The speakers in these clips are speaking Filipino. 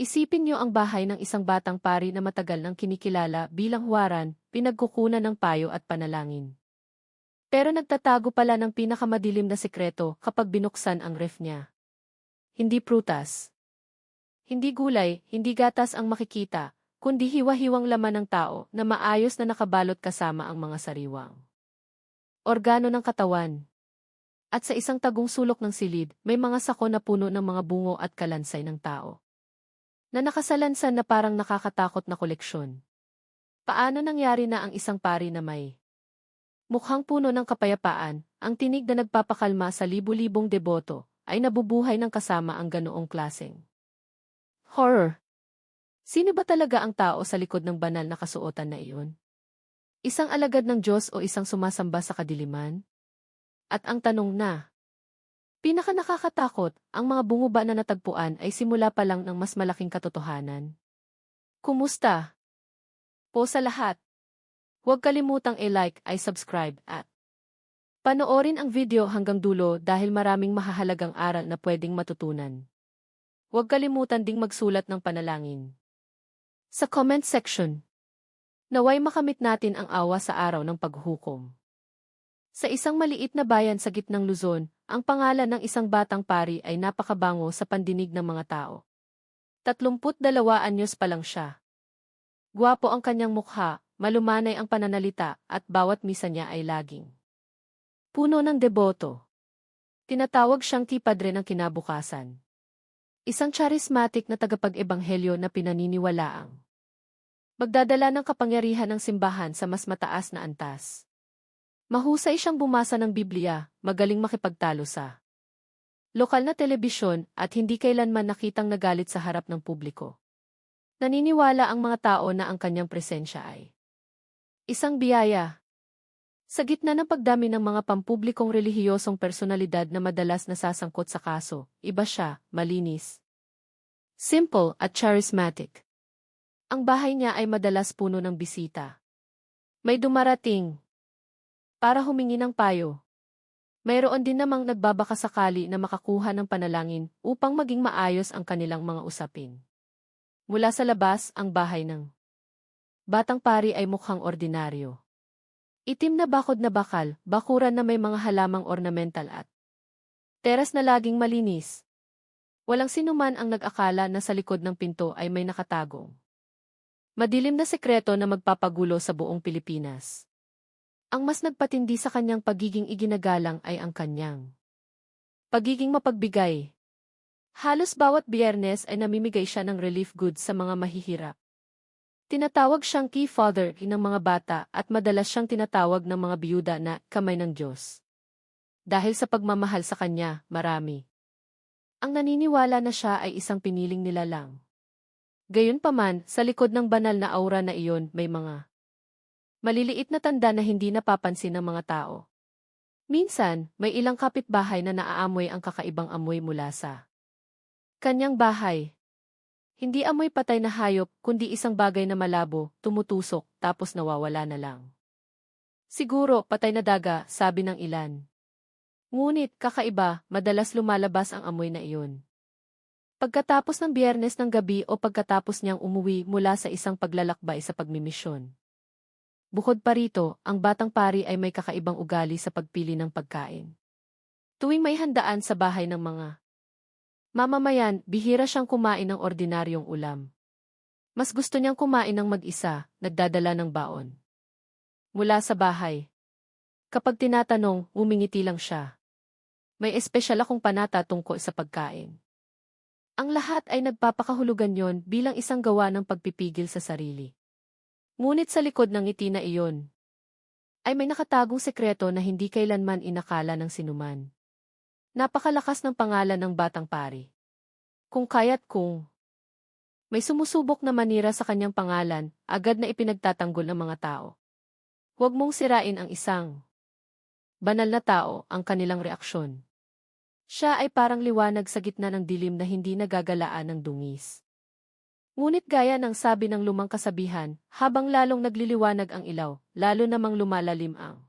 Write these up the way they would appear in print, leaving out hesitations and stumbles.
Isipin niyo ang bahay ng isang batang pari na matagal nang kinikilala bilang huwaran, pinagkukunan ng payo at panalangin. Pero nagtatago pala ng pinakamadilim na sekreto kapag binuksan ang ref niya. Hindi prutas, hindi gulay, hindi gatas ang makikita, kundi hiwa-hiwang laman ng tao na maayos na nakabalot kasama ang mga sariwang organo ng katawan. At sa isang tagong sulok ng silid, may mga sako na puno ng mga bungo at kalansay ng tao na nakasalansan na parang nakakatakot na koleksyon. Paano nangyari na ang isang pari na may mukhang puno ng kapayapaan, ang tinig na nagpapakalma sa libu-libong deboto, ay nabubuhay ng kasama ang ganoong klaseng horror? Sino ba talaga ang tao sa likod ng banal na kasuotan na iyon? Isang alagad ng Diyos o isang sumasamba sa kadiliman? At ang tanong na pinaka nakakatakot, ang mga bungo ba na natagpuan ay simula pa lang ng mas malaking katotohanan? Kumusta po sa lahat? Huwag kalimutang i-like, i-subscribe at panoorin ang video hanggang dulo dahil maraming mahahalagang aral na pwedeng matutunan. Huwag kalimutan ding magsulat ng panalangin sa comment section. Naway makamit natin ang awa sa araw ng paghuhukom. Sa isang maliit na bayan sa gitnang Luzon, ang pangalan ng isang batang pari ay napakabango sa pandinig ng mga tao. 32 anyos pa lang siya. Gwapo ang kanyang mukha, malumanay ang pananalita, at bawat misa niya ay laging puno ng deboto. Tinatawag siyang tipadre ng kinabukasan. Isang charismatic na tagapag-ebanghelyo na pinaniniwalaang magdadala ng kapangyarihan ng simbahan sa mas mataas na antas. Mahusay siyang bumasa ng Biblia, magaling makipagtalo sa lokal na telebisyon at hindi kailanman nakitang nagalit sa harap ng publiko. Naniniwala ang mga tao na ang kanyang presensya ay isang biyaya. Sa gitna ng pagdami ng mga pampublikong relihiyosong personalidad na madalas nasasangkot sa kaso, iba siya, malinis, simple at charismatic. Ang bahay niya ay madalas puno ng bisita. May dumarating para humingi ng payo. Mayroon din namang nagbabakasakali na makakuha ng panalangin upang maging maayos ang kanilang mga usapin. Mula sa labas, ang bahay ng batang pari ay mukhang ordinaryo. Itim na bakod na bakal, bakuran na may mga halamang ornamental at teras na laging malinis. Walang sinuman ang nag-akala na sa likod ng pinto ay may nakatagong madilim na sekreto na magpapagulo sa buong Pilipinas. Ang mas nagpatindi sa kanyang pagiging iginagalang ay ang kanyang pagiging mapagbigay. Halos bawat Biyernes ay namimigay siya ng relief goods sa mga mahihirap. Tinatawag siyang key father ng mga bata at madalas siyang tinatawag ng mga biyuda na kamay ng Diyos. Dahil sa pagmamahal sa kanya, marami ang naniniwala na siya ay isang piniling nilalang. Gayunpaman, sa likod ng banal na aura na iyon may mga maliliit na tanda na hindi napapansin ng mga tao. Minsan, may ilang kapitbahay na naaamoy ang kakaibang amoy mula sa kanyang bahay. Hindi amoy patay na hayop, kundi isang bagay na malabo, tumutusok, tapos nawawala na lang. Siguro, patay na daga, sabi ng ilan. Ngunit, kakaiba, madalas lumalabas ang amoy na iyon. Pagkatapos ng Biyernes ng gabi o pagkatapos niyang umuwi mula sa isang paglalakbay sa pagmimisyon. Bukod pa rito, ang batang pari ay may kakaibang ugali sa pagpili ng pagkain. Tuwing may handaan sa bahay ng mga mamamayan, bihira siyang kumain ng ordinaryong ulam. Mas gusto niyang kumain ng mag-isa, nagdadala ng baon mula sa bahay. Kapag tinatanong, umingiti lang siya. May espesyal akong panata tungkol sa pagkain. Ang lahat ay nagpapakahulugan yon bilang isang gawa ng pagpipigil sa sarili. Ngunit sa likod ng ngiti na iyon, ay may nakatagong sekreto na hindi kailanman inakala ng sinuman. Napakalakas ng pangalan ng batang pari. Kung kaya't kung may sumusubok na manira sa kanyang pangalan, agad na ipinagtatanggol ng mga tao. Huwag mong sirain ang isang banal na tao, ang kanilang reaksyon. Siya ay parang liwanag sa gitna ng dilim na hindi nagagalaan ng dungis. Ngunit gaya ng sabi ng lumang kasabihan, habang lalong nagliliwanag ang ilaw, lalo namang lumalalim ang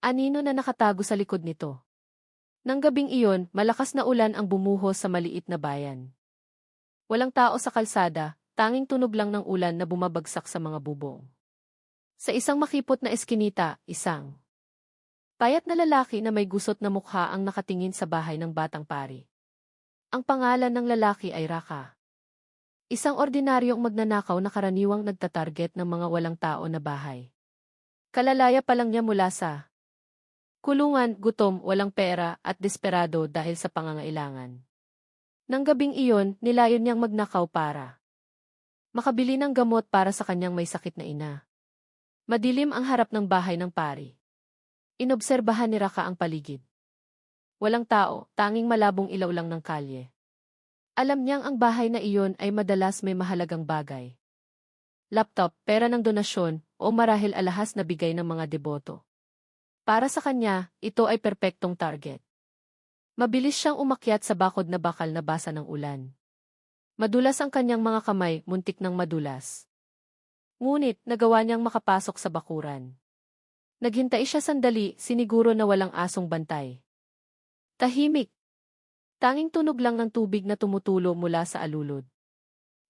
anino na nakatago sa likod nito. Nang gabing iyon, malakas na ulan ang bumuhos sa maliit na bayan. Walang tao sa kalsada, tanging tunog lang ng ulan na bumabagsak sa mga bubong. Sa isang makipot na eskinita, isang payat na lalaki na may gusot na mukha ang nakatingin sa bahay ng batang pari. Ang pangalan ng lalaki ay Raka. Isang ordinaryong magnanakaw na karaniwang nagtatarget ng mga walang tao na bahay. Kalalaya pa lang niya mula sa kulungan, gutom, walang pera, at desperado dahil sa pangangailangan. Nang gabing iyon, nilayon niyang magnakaw para makabili ng gamot para sa kanyang may sakit na ina. Madilim ang harap ng bahay ng pari. Inobserbahan ni Raka ang paligid. Walang tao, tanging malabong ilaw lang ng kalye. Alam niyang ang bahay na iyon ay madalas may mahalagang bagay. Laptop, pera ng donasyon, o marahil alahas na bigay ng mga deboto. Para sa kanya, ito ay perpektong target. Mabilis siyang umakyat sa bakod na bakal na basa ng ulan. Madulas ang kanyang mga kamay, muntik ng madulas. Ngunit, nagawa niyang makapasok sa bakuran. Naghintay siya sandali, siniguro na walang asong bantay. Tahimik. Tanging tunog lang ng tubig na tumutulo mula sa alulod.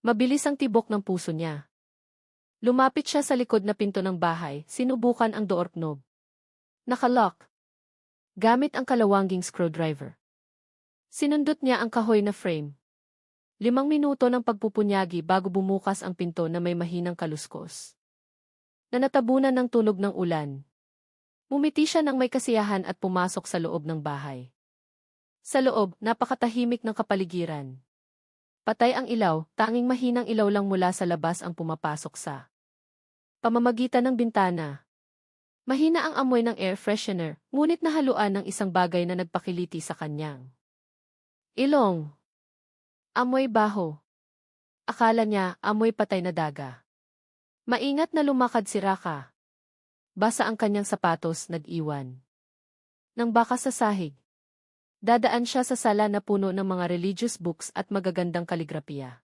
Mabilis ang tibok ng puso niya. Lumapit siya sa likod na pinto ng bahay, sinubukan ang door knob. Nakalock. Gamit ang kalawangging screwdriver. Sinundot niya ang kahoy na frame. 5 minuto ng pagpupunyagi bago bumukas ang pinto na may mahinang kaluskos. Nanatabunan ng tunog ng ulan. Mumiti siya ng may kasiyahan at pumasok sa loob ng bahay. Sa loob, napakatahimik ng kapaligiran. Patay ang ilaw, tanging mahinang ilaw lang mula sa labas ang pumapasok sa pamamagitan ng bintana. Mahina ang amoy ng air freshener, ngunit nahaluan ng isang bagay na nagpakiliti sa kanyang ilong. Amoy baho. Akala niya, amoy patay na daga. Maingat na lumakad si Raka. Basa ang kanyang sapatos, nag-iwan ng baka sa sahig. Dadaan siya sa sala na puno ng mga religious books at magagandang kaligrapiya.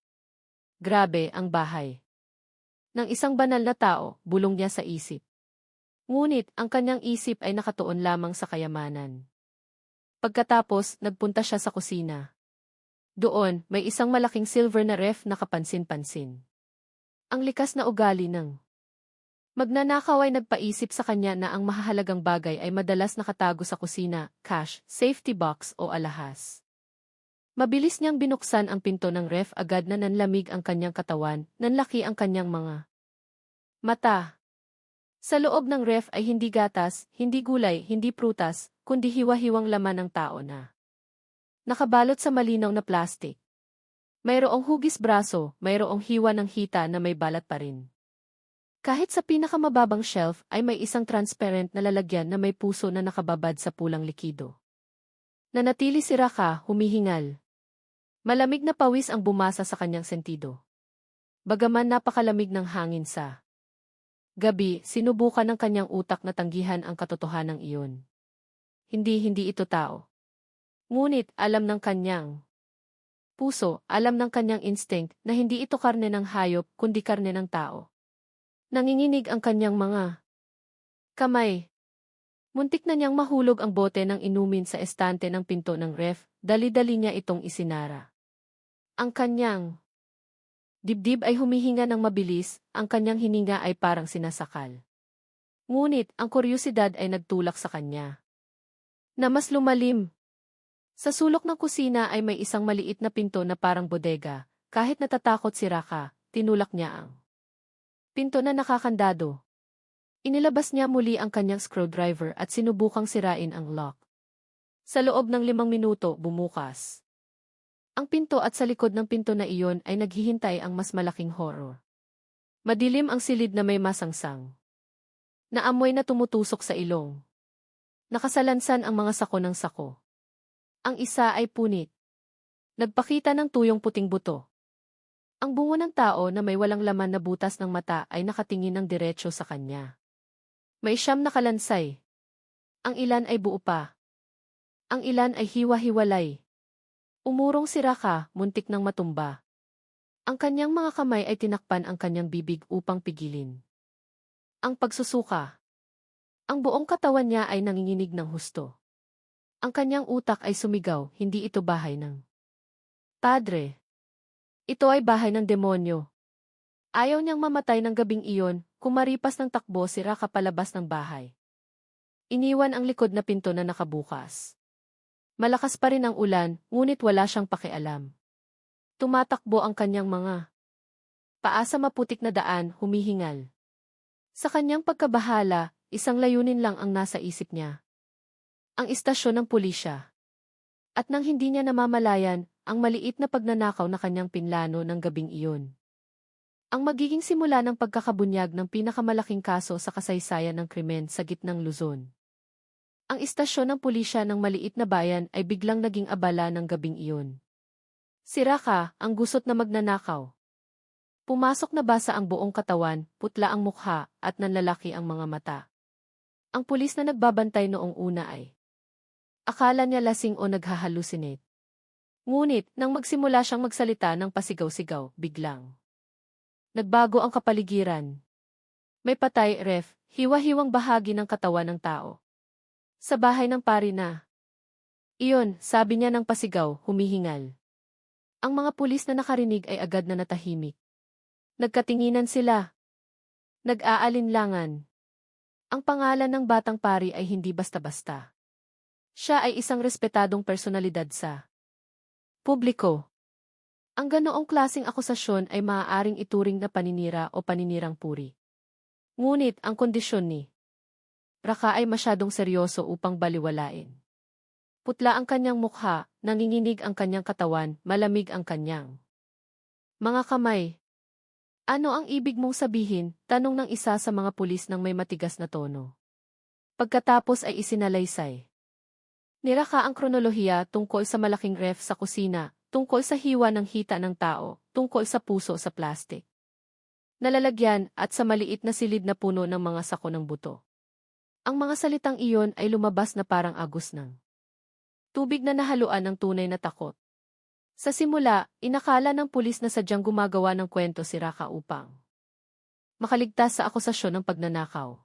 Grabe ang bahay ng isang banal na tao, bulong niya sa isip. Ngunit, ang kanyang isip ay nakatuon lamang sa kayamanan. Pagkatapos, nagpunta siya sa kusina. Doon, may isang malaking silver na ref na kapansin-pansin. Ang likas na ugali ng magnanakaw ay nagpaisip sa kanya na ang mahahalagang bagay ay madalas nakatago sa kusina, cash, safety box o alahas. Mabilis niyang binuksan ang pinto ng ref, agad na nanlamig ang kanyang katawan, nanlaki ang kanyang mga mata. Sa loob ng ref ay hindi gatas, hindi gulay, hindi prutas, kundi hiwa-hiwang laman ng tao na nakabalot sa malinaw na plastik. Mayroong hugis braso, mayroong hiwa ng hita na may balat pa rin. Kahit sa pinakamababang shelf ay may isang transparent na lalagyan na may puso na nakababad sa pulang likido. Nanatili si Raka, humihingal. Malamig na pawis ang bumasa sa kanyang sentido. Bagaman napakalamig ng hangin sa gabi, sinubukan ng kanyang utak na tanggihan ang katotohanan iyon. Hindi ito tao. Ngunit, alam ng kanyang puso, alam ng kanyang instinct na hindi ito karne ng hayop kundi karne ng tao. Nanginginig ang kanyang mga kamay. Muntik na niyang mahulog ang bote ng inumin sa estante ng pinto ng ref, dali-dali niya itong isinara. Ang kanyang dibdib ay humihinga ng mabilis, ang kanyang hininga ay parang sinasakal. Ngunit, ang kuryosidad ay nagtulak sa kanya na mas lumalim. Sa sulok ng kusina ay may isang maliit na pinto na parang bodega. Kahit natatakot si Raka, tinulak niya ang pinto na nakakandado. Inilabas niya muli ang kanyang screwdriver at sinubukang sirain ang lock. Sa loob ng 5 minuto, bumukas ang pinto at sa likod ng pinto na iyon ay naghihintay ang mas malaking horror. Madilim ang silid na may masangsang na amoy na tumutusok sa ilong. Nakasalansan ang mga sako ng sako. Ang isa ay punit. Nagpakita ng tuyong puting buto. Ang bungo ng tao na may walang laman na butas ng mata ay nakatingin ng diretsyo sa kanya. May 9 na kalansay. Ang ilan ay buo pa. Ang ilan ay hiwa-hiwalay. Umurong si Raka, muntik ng matumba. Ang kanyang mga kamay ay tinakpan ang kanyang bibig upang pigilin ang pagsusuka. Ang buong katawan niya ay nanginginig ng husto. Ang kanyang utak ay sumigaw, hindi ito bahay ng Padre. Ito ay bahay ng demonyo. Ayaw niyang mamatay ng gabing iyon, kumaripas ng takbo si Raka palabas ng bahay. Iniwan ang likod na pinto na nakabukas. Malakas pa rin ang ulan, ngunit wala siyang pakialam. Tumatakbo ang kanyang mga paa sa maputik na daan, humihingal. Sa kanyang pagkabahala, isang layunin lang ang nasa isip niya. Ang istasyon ng pulisya. At nang hindi niya namamalayan, ang maliit na pagnanakaw na kanyang pinlano ng gabing iyon. Ang magiging simula ng pagkakabunyag ng pinakamalaking kaso sa kasaysayan ng krimen sa gitnang Luzon. Ang istasyon ng pulisya ng maliit na bayan ay biglang naging abala ng gabing iyon. Si Raka, ang gusot na magnanakaw. Pumasok na basa ang buong katawan, putla ang mukha, at nanlalaki ang mga mata. Ang pulis na nagbabantay noong una ay akala niya lasing o naghahalusinate. Ngunit, nang magsimula siyang magsalita ng pasigaw-sigaw, biglang nagbago ang kapaligiran. May patay, ref, hiwa-hiwang bahagi ng katawan ng tao. Sa bahay ng pari na. Iyon, sabi niya ng pasigaw, humihingal. Ang mga pulis na nakarinig ay agad na natahimik. Nagkatinginan sila. Nag-aalinlangan. Ang pangalan ng batang pari ay hindi basta-basta. Siya ay isang respetadong personalidad sa publiko. Ang ganoong klaseng akusasyon ay maaaring ituring na paninira o paninirang puri. Ngunit ang kondisyon ni Raka ay masyadong seryoso upang baliwalain. Putla ang kanyang mukha, nanginginig ang kanyang katawan, malamig ang kanyang mga kamay. Ano ang ibig mong sabihin? Tanong ng isa sa mga pulis ng may matigas na tono. Pagkatapos ay isinalaysay ni Raka ang kronolohiya tungkol sa malaking ref sa kusina, tungkol sa hiwa ng hita ng tao, tungkol sa puso sa plastik. Nalalagyan at sa maliit na silid na puno ng mga sako ng buto. Ang mga salitang iyon ay lumabas na parang agos ng tubig na nahaluan ng tunay na takot. Sa simula, inakala ng pulis na sadyang gumagawa ng kwento si Raka upang makaligtas sa akusasyon ng pagnanakaw.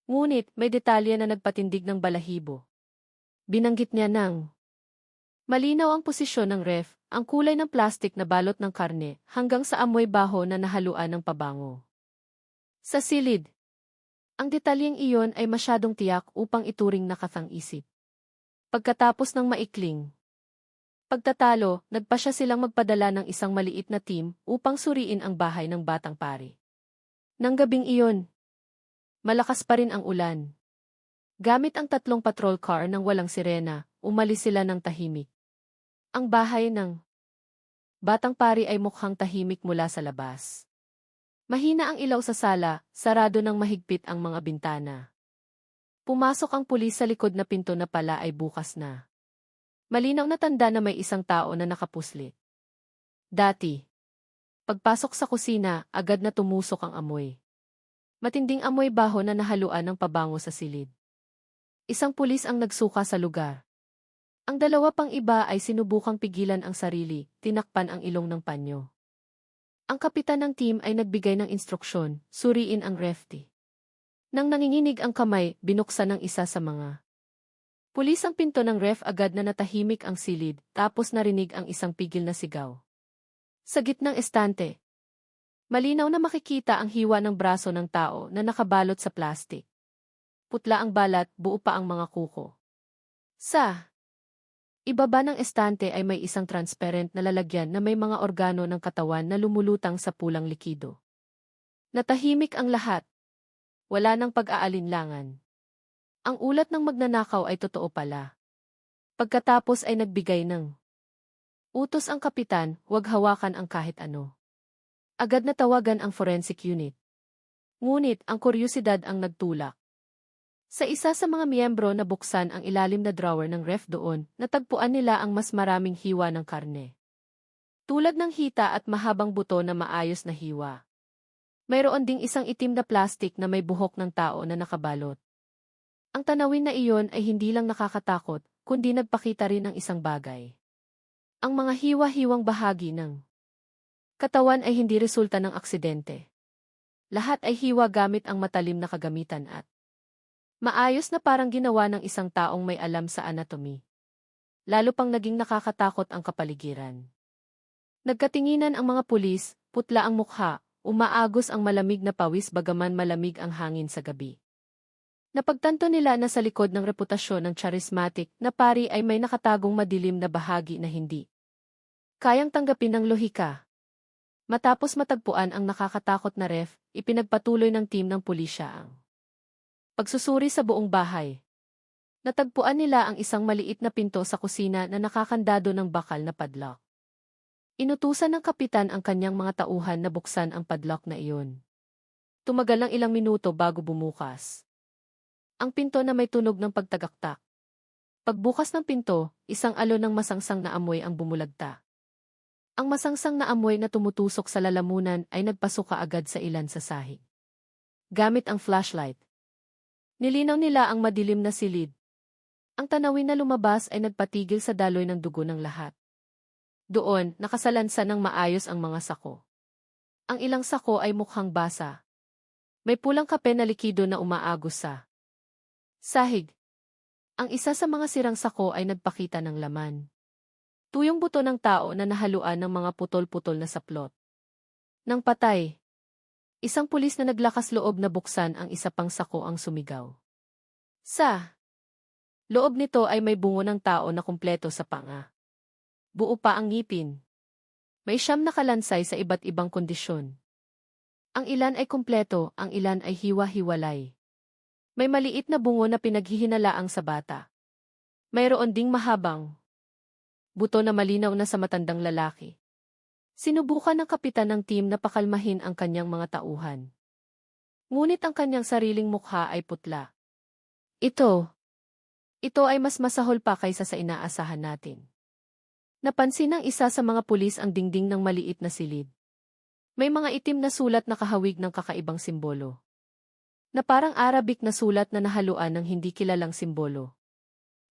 Ngunit, may detalye na nagpatindig ng balahibo. Binanggit niya ng malinaw ang posisyon ng ref, ang kulay ng plastik na balot ng karne, hanggang sa amoy baho na nahaluan ng pabango. Sa silid, ang detalyeng iyon ay masyadong tiyak upang ituring na katang-isip. Pagkatapos ng maikling pagtatalo, nagpasya silang magpadala ng isang maliit na team upang suriin ang bahay ng batang pari. Nang gabing iyon, malakas pa rin ang ulan. Gamit ang 3 patrol car ng walang sirena, umalis sila ng tahimik. Ang bahay ng batang pari ay mukhang tahimik mula sa labas. Mahina ang ilaw sa sala, sarado ng mahigpit ang mga bintana. Pumasok ang pulis sa likod na pinto na pala ay bukas na. Malinaw na tanda na may isang tao na nakapuslit. Dati, pagpasok sa kusina, agad na tumusok ang amoy. Matinding amoy baho na nahaluan ng pabango sa silid. Isang pulis ang nagsuka sa lugar. Ang 2 pang iba ay sinubukang pigilan ang sarili, tinakpan ang ilong ng panyo. Ang kapitan ng team ay nagbigay ng instruksyon, suriin ang refty. Nang nanginginig ang kamay, binuksan ng isa sa mga pulis ang pinto ng ref, agad na natahimik ang silid, tapos narinig ang isang pigil na sigaw. Sa gitnang estante, malinaw na makikita ang hiwa ng braso ng tao na nakabalot sa plastik. Putla ang balat, buo pa ang mga kuko. Sa ibaba ng estante ay may isang transparent na lalagyan na may mga organo ng katawan na lumulutang sa pulang likido. Natahimik ang lahat. Wala nang pag-aalinlangan. Ang ulat ng magnanakaw ay totoo pala. Pagkatapos ay nagbigay ng utos ang kapitan, huwag hawakan ang kahit ano. Agad na tawagan ang forensic unit. Ngunit ang kuryosidad ang nagtulak. Sa isa sa mga miyembro na buksan ang ilalim na drawer ng ref doon, natagpuan nila ang mas maraming hiwa ng karne. Tulad ng hita at mahabang buto na maayos na hiwa. Mayroon ding isang itim na plastik na may buhok ng tao na nakabalot. Ang tanawin na iyon ay hindi lang nakakatakot, kundi nagpakita rin ng isang bagay. Ang mga hiwa-hiwang bahagi ng katawan ay hindi resulta ng aksidente. Lahat ay hiwa gamit ang matalim na kagamitan at maayos na parang ginawa ng isang taong may alam sa anatomy. Lalo pang naging nakakatakot ang kapaligiran. Nagkatinginan ang mga pulis, putla ang mukha, umaagos ang malamig na pawis bagaman malamig ang hangin sa gabi. Napagtanto nila na sa likod ng reputasyon ng charismatic na pari ay may nakatagong madilim na bahagi na hindi kayang tanggapin ng lohika. Matapos matagpuan ang nakakatakot na ref, ipinagpatuloy ng team ng pulisya ang pagsusuri sa buong bahay. Natagpuan nila ang isang maliit na pinto sa kusina na nakakandado ng bakal na padlock. Inutusan ng kapitan ang kanyang mga tauhan na buksan ang padlock na iyon. Tumagal ng ilang minuto bago bumukas ang pinto na may tunog ng pagtagaktak. Pagbukas ng pinto, isang alon ng masangsang na amoy ang bumulagta. Ang masangsang na amoy na tumutusok sa lalamunan ay nagpasok kaagad sa ilan sa sahig. Gamit ang flashlight, nilinaw nila ang madilim na silid. Ang tanawin na lumabas ay nagpatigil sa daloy ng dugo ng lahat. Doon, nakasalansan ng maayos ang mga sako. Ang ilang sako ay mukhang basa. May pulang kape na likido na umaagos sa sahig. Ang isa sa mga sirang sako ay nagpakita ng laman. Tuyong buto ng tao na nahaluan ng mga putol-putol na saplot. Nang patay, isang pulis na naglakas loob na buksan ang isa pang sako ang sumigaw. Sa loob nito ay may bungo ng tao na kumpleto sa panga. Buo pa ang ngipin. May 9 na kalansay sa iba't ibang kondisyon. Ang ilan ay kumpleto, ang ilan ay hiwa-hiwalay. May maliit na bungo na pinaghihinalaang sa bata. Mayroon ding mahabang buto na malinaw na sa matandang lalaki. Sinubukan ng kapitan ng team na pakalmahin ang kanyang mga tauhan. Ngunit ang kanyang sariling mukha ay putla. Ito ay mas masahol pa kaysa sa inaasahan natin. Napansin ng isa sa mga pulis ang dingding ng maliit na silid. May mga itim na sulat na kahawig ng kakaibang simbolo. Na parang Arabic na sulat na nahaluan ng hindi kilalang simbolo.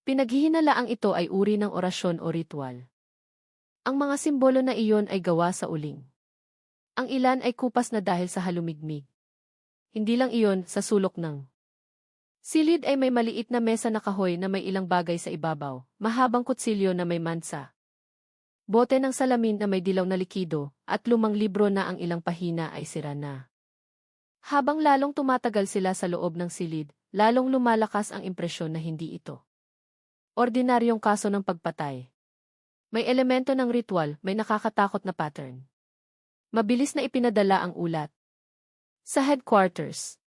Pinaghihinalaang ito ay uri ng orasyon o ritual. Ang mga simbolo na iyon ay gawa sa uling. Ang ilan ay kupas na dahil sa halumigmig. Hindi lang iyon, sa sulok ng silid ay may maliit na mesa na kahoy na may ilang bagay sa ibabaw, mahabang kutsilyo na may mansa. Bote ng salamin na may dilaw na likido, at lumang libro na ang ilang pahina ay sira na. Habang lalong tumatagal sila sa loob ng silid, lalong lumalakas ang impresyon na hindi ito ordinaryong kaso ng pagpatay. May elemento ng ritual, may nakakatakot na pattern. Mabilis na ipinadala ang ulat sa headquarters.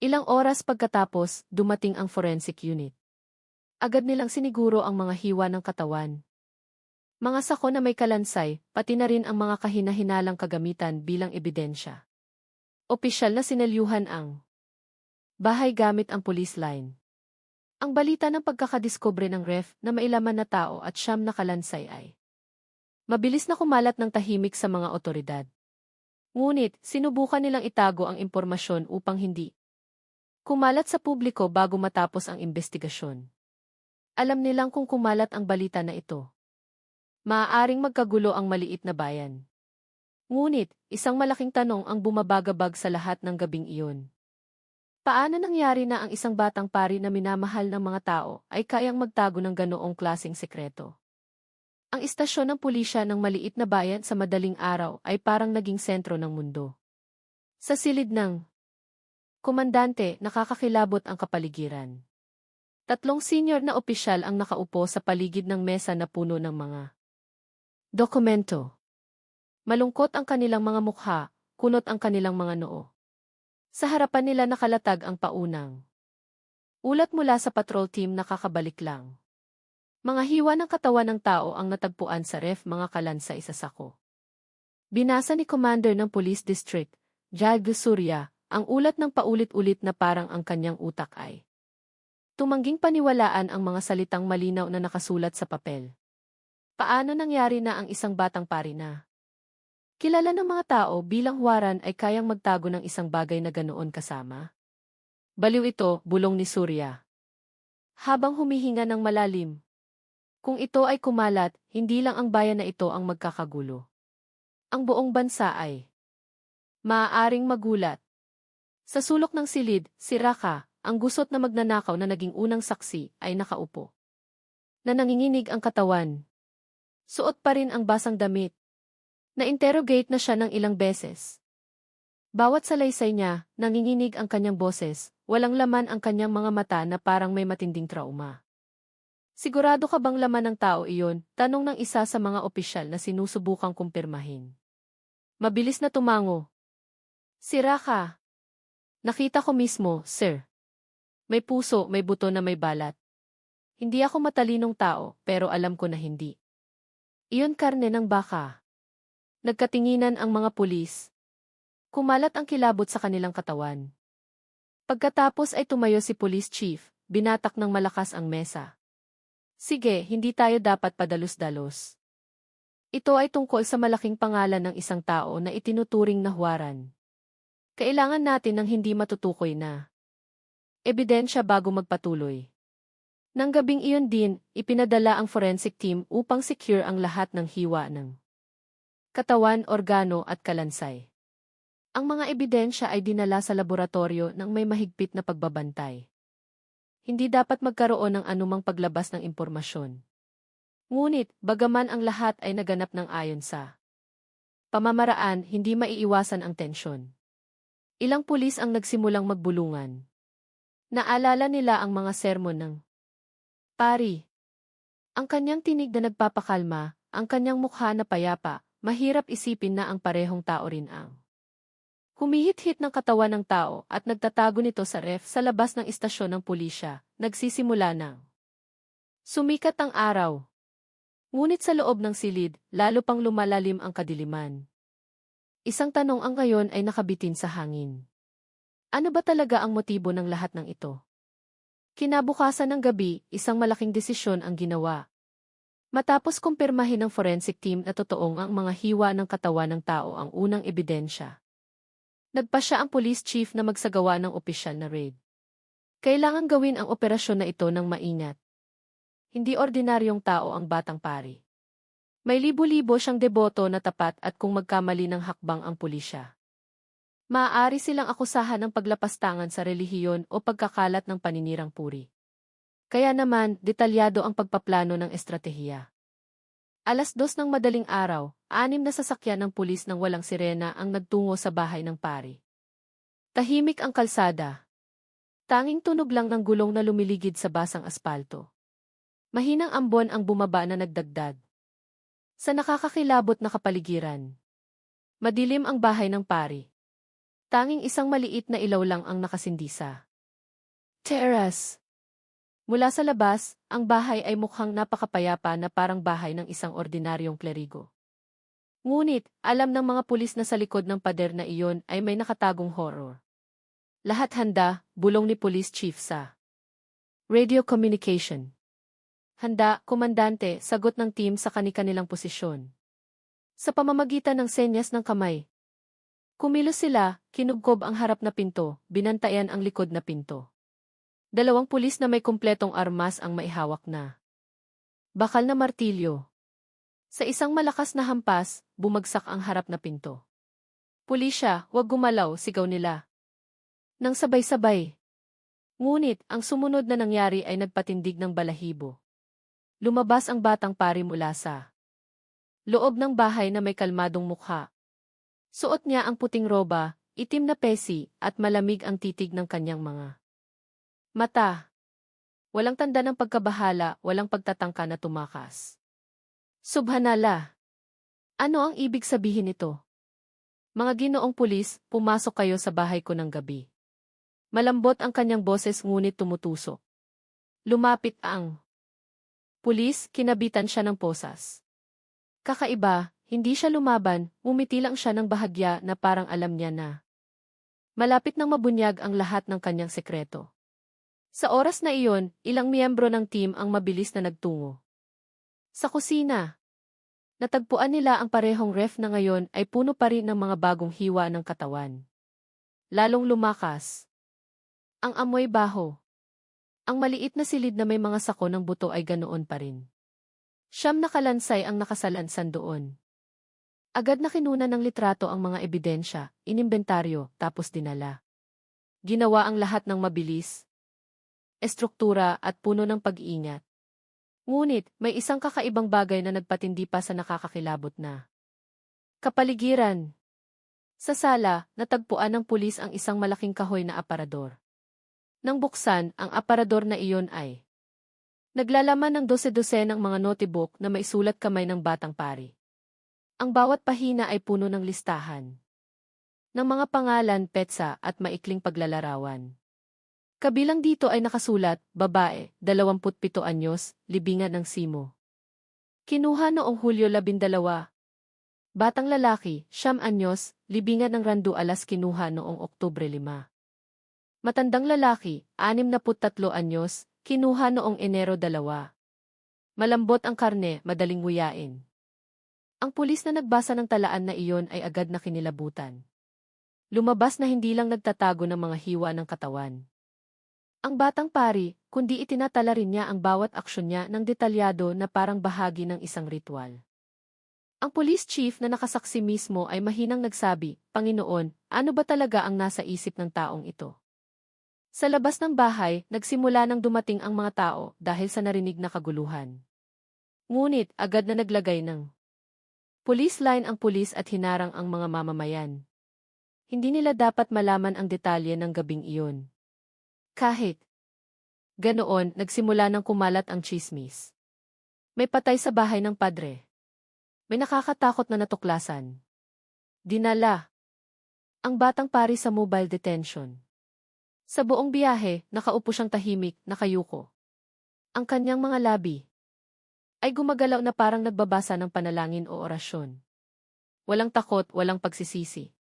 Ilang oras pagkatapos, dumating ang forensic unit. Agad nilang siniguro ang mga hiwa ng katawan. Mga sako na may kalansay, pati na rin ang mga kahinahinalang kagamitan bilang ebidensya. Opisyal na sinelyuhan ang bahay gamit ang police line. Ang balita ng pagkakadiskubre ng ref na may laman na tao at 9 na kalansay ay mabilis na kumalat ng tahimik sa mga otoridad. Ngunit, sinubukan nilang itago ang impormasyon upang hindi kumalat sa publiko bago matapos ang investigasyon. Alam nilang kung kumalat ang balita na ito, maaaring magkagulo ang maliit na bayan. Ngunit, isang malaking tanong ang bumabagabag sa lahat ng gabing iyon. Paano nangyari na ang isang batang pari na minamahal ng mga tao ay kayang magtago ng ganoong klaseng sekreto? Ang istasyon ng pulisya ng maliit na bayan sa madaling araw ay parang naging sentro ng mundo. Sa silid ng komandante, nakakakilabot ang kapaligiran. 3 senior na opisyal ang nakaupo sa paligid ng mesa na puno ng mga dokumento. Malungkot ang kanilang mga mukha, kunot ang kanilang mga noo. Sa harapan nila nakalatag ang paunang ulat mula sa patrol team na kakabalik lang. Mga hiwa ng katawan ng tao ang natagpuan sa ref, mga kalansay sa sako. Binasa ni Commander ng Police District, Jag Surya, ang ulat ng paulit-ulit na parang ang kanyang utak ay tumangging paniwalaan ang mga salitang malinaw na nakasulat sa papel. Paano nangyari na ang isang batang pari na kilala ng mga tao bilang Huwaran ay kayang magtago ng isang bagay na ganoon kasama? Baliw ito, bulong ni Surya. Habang humihinga ng malalim. Kung ito ay kumalat, hindi lang ang bayan na ito ang magkakagulo. Ang buong bansa ay maaaring magulat. Sa sulok ng silid, si Raka, ang gusot na magnanakaw na naging unang saksi, ay nakaupo. Na nanginginig ang katawan. Suot pa rin ang basang damit. Na-interrogate na siya ng ilang beses. Bawat salaysay niya, nanginginig ang kanyang boses, walang laman ang kanyang mga mata na parang may matinding trauma. Sigurado ka bang laman ng tao iyon? Tanong ng isa sa mga opisyal na sinusubukang kumpirmahin. Mabilis na tumango. Sira ka. Nakita ko mismo, sir. May puso, may buto na may balat. Hindi ako matalinong tao, pero alam ko na hindi. Iyon karne ng baka. Nagkatinginan ang mga pulis. Kumalat ang kilabot sa kanilang katawan. Pagkatapos ay tumayo si police chief, binatak ng malakas ang mesa. Sige, hindi tayo dapat padalos-dalos. Ito ay tungkol sa malaking pangalan ng isang tao na itinuturing na huwaran. Kailangan natin ng hindi matutukoy na ebidensya bago magpatuloy. Nang gabing iyon din, ipinadala ang forensic team upang secure ang lahat ng hiwa ng katawan, organo at kalansay. Ang mga ebidensya ay dinala sa laboratorio ng may mahigpit na pagbabantay. Hindi dapat magkaroon ng anumang paglabas ng impormasyon. Ngunit, bagaman ang lahat ay naganap ng ayon sa pamamaraan, hindi maiiwasan ang tensyon. Ilang pulis ang nagsimulang magbulungan. Naalala nila ang mga sermon ng pari. Ang kanyang tinig na nagpapakalma, ang kanyang mukha na payapa, mahirap isipin na ang parehong tao rin ang humihit-hit ng katawan ng tao at nagtatago nito sa ref sa labas ng istasyon ng pulisya, nagsisimula ng sumikat ang araw. Ngunit sa loob ng silid, lalo pang lumalalim ang kadiliman. Isang tanong ang ngayon ay nakabitin sa hangin. Ano ba talaga ang motibo ng lahat ng ito? Kinabukasan ng gabi, isang malaking desisyon ang ginawa. Matapos kumpirmahin ng forensic team na totoong ang mga hiwa ng katawan ng tao ang unang ebidensya. Nagpasya ang police chief na magsagawa ng opisyal na raid. Kailangan gawin ang operasyon na ito ng maingat. Hindi ordinaryong tao ang batang pari. May libo-libo siyang deboto na tapat at kung magkamali ng hakbang ang pulisya, maaari silang akusahan ng paglapastangan sa relihiyon o pagkakalat ng paninirang puri. Kaya naman, detalyado ang pagpaplano ng estratehiya. 2:00 ng madaling araw, 6 na sasakyan ng pulis ng walang sirena ang nagtungo sa bahay ng pari. Tahimik ang kalsada. Tanging tunog lang ng gulong na lumiligid sa basang aspalto. Mahinang ambon ang bumaba na nagdagdag sa nakakakilabot na kapaligiran. Madilim ang bahay ng pari. Tanging isang maliit na ilaw lang ang nakasindi sa terrace. Mula sa labas, ang bahay ay mukhang napakapayapa na parang bahay ng isang ordinaryong klerigo. Ngunit, alam ng mga pulis na sa likod ng pader na iyon ay may nakatagong horror. Lahat handa, bulong ni Police Chief sa radio communication. Handa, komandante, sagot ng team sa kani-kanilang posisyon. Sa pamamagitan ng senyas ng kamay. Kumilos sila, kinugkob ang harap na pinto, binantayan ang likod na pinto. 2 pulis na may kumpletong armas ang maihawak na bakal na martilyo. Sa isang malakas na hampas, bumagsak ang harap na pinto. Pulisya, huwag gumalaw, sigaw nila. Nang sabay-sabay. Ngunit, ang sumunod na nangyari ay nagpatindig ng balahibo. Lumabas ang batang pari mula sa loob ng bahay na may kalmadong mukha. Suot niya ang puting roba, itim na pesi, at malamig ang titig ng kanyang mga mata. Walang tanda ng pagkabahala, walang pagtatangka na tumakas. Subhanallah! Ano ang ibig sabihin nito? Mga ginoong pulis, pumasok kayo sa bahay ko ng gabi. Malambot ang kanyang boses ngunit tumutusok. Lumapit ang pulis, kinabitan siya ng posas. Kakaiba, hindi siya lumaban, umiti lang siya ng bahagya na parang alam niya na malapit nang mabunyag ang lahat ng kanyang sekreto. Sa oras na iyon, ilang miyembro ng team ang mabilis na nagtungo. Sa kusina, natagpuan nila ang parehong ref na ngayon ay puno pa rin ng mga bagong hiwa ng katawan. Lalong lumakas ang amoy baho. Ang maliit na silid na may mga sako ng buto ay ganoon pa rin. 9 na kalansay ang nakasalansan doon. Agad na kinuna ng litrato ang mga ebidensya, inimbentaryo, tapos dinala. Ginawa ang lahat ng mabilis, estruktura at puno ng pag-iingat. Ngunit, may isang kakaibang bagay na nagpatindi pa sa nakakakilabot na Kapaligiran. Sa sala, natagpuan ng pulis ang isang malaking kahoy na aparador. Nang buksan, ang aparador na iyon ay naglalaman ng dose-dose ng mga notebook na may sulat kamay ng batang pari. Ang bawat pahina ay puno ng listahan ng mga pangalan, petsa at maikling paglalarawan. Kabilang dito ay nakasulat, babae, 27 anyos, libingan ng Simo. Kinuha noong Hulyo 12. Batang lalaki, 9 anyos, libingan ng Randu Alas kinuha noong Oktubre 5. Matandang lalaki, 63 anyos, kinuha noong Enero 2. Malambot ang karne, madaling nguyain. Ang pulis na nagbasa ng talaan na iyon ay agad na kinilabutan. Lumabas na hindi lang nagtatago ng mga hiwa ng katawan ang batang pari, kundi itinatala rin niya ang bawat aksyon niya ng detalyado na parang bahagi ng isang ritual. Ang police chief na nakasaksi mismo ay mahinang nagsabi, "Panginoon, ano ba talaga ang nasa isip ng taong ito?" Sa labas ng bahay, nagsimula nang dumating ang mga tao dahil sa narinig na kaguluhan. Ngunit, agad na naglagay ng police line ang pulis at hinarang ang mga mamamayan. Hindi nila dapat malaman ang detalye ng gabing iyon. Kahit ganoon, nagsimula ng kumalat ang tsismis. May patay sa bahay ng padre. May nakakatakot na natuklasan. Dinala ang batang pari sa mobile detention. Sa buong biyahe, nakaupo siyang tahimik, nakayuko. Ang kanyang mga labi ay gumagalaw na parang nagbabasa ng panalangin o orasyon. Walang takot, walang pagsisisi.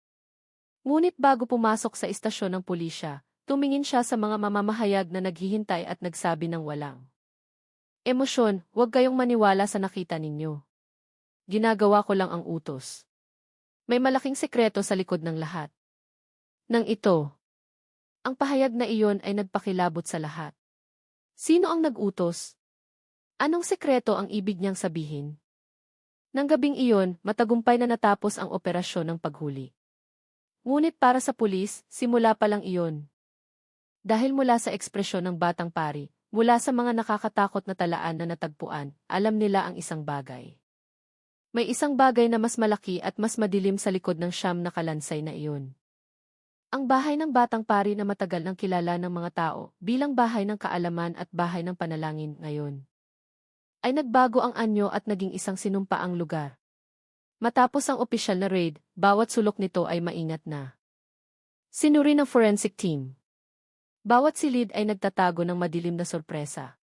Ngunit bago pumasok sa istasyon ng pulisya, tumingin siya sa mga mamamahayag na naghihintay at nagsabi ng walang emosyon, "Huwag kayong maniwala sa nakita ninyo. Ginagawa ko lang ang utos." May malaking sekreto sa likod ng lahat. Nang ito, ang pahayag na iyon ay nagpakilabot sa lahat. Sino ang nag-utos? Anong sekreto ang ibig niyang sabihin? Nang gabing iyon, matagumpay na natapos ang operasyon ng paghuli. Ngunit para sa pulis, simula pa lang iyon. Dahil mula sa ekspresyon ng batang pari, mula sa mga nakakatakot na talaan na natagpuan, alam nila ang isang bagay. May isang bagay na mas malaki at mas madilim sa likod ng siyam na kalansay na iyon. Ang bahay ng batang pari na matagal nang kilala ng mga tao bilang bahay ng kaalaman at bahay ng panalangin ngayon, ay nagbago ang anyo at naging isang sinumpaang lugar. Matapos ang opisyal na raid, bawat sulok nito ay maingat na sinuri ng forensic team. Bawat silid ay nagtatago ng madilim na sorpresa.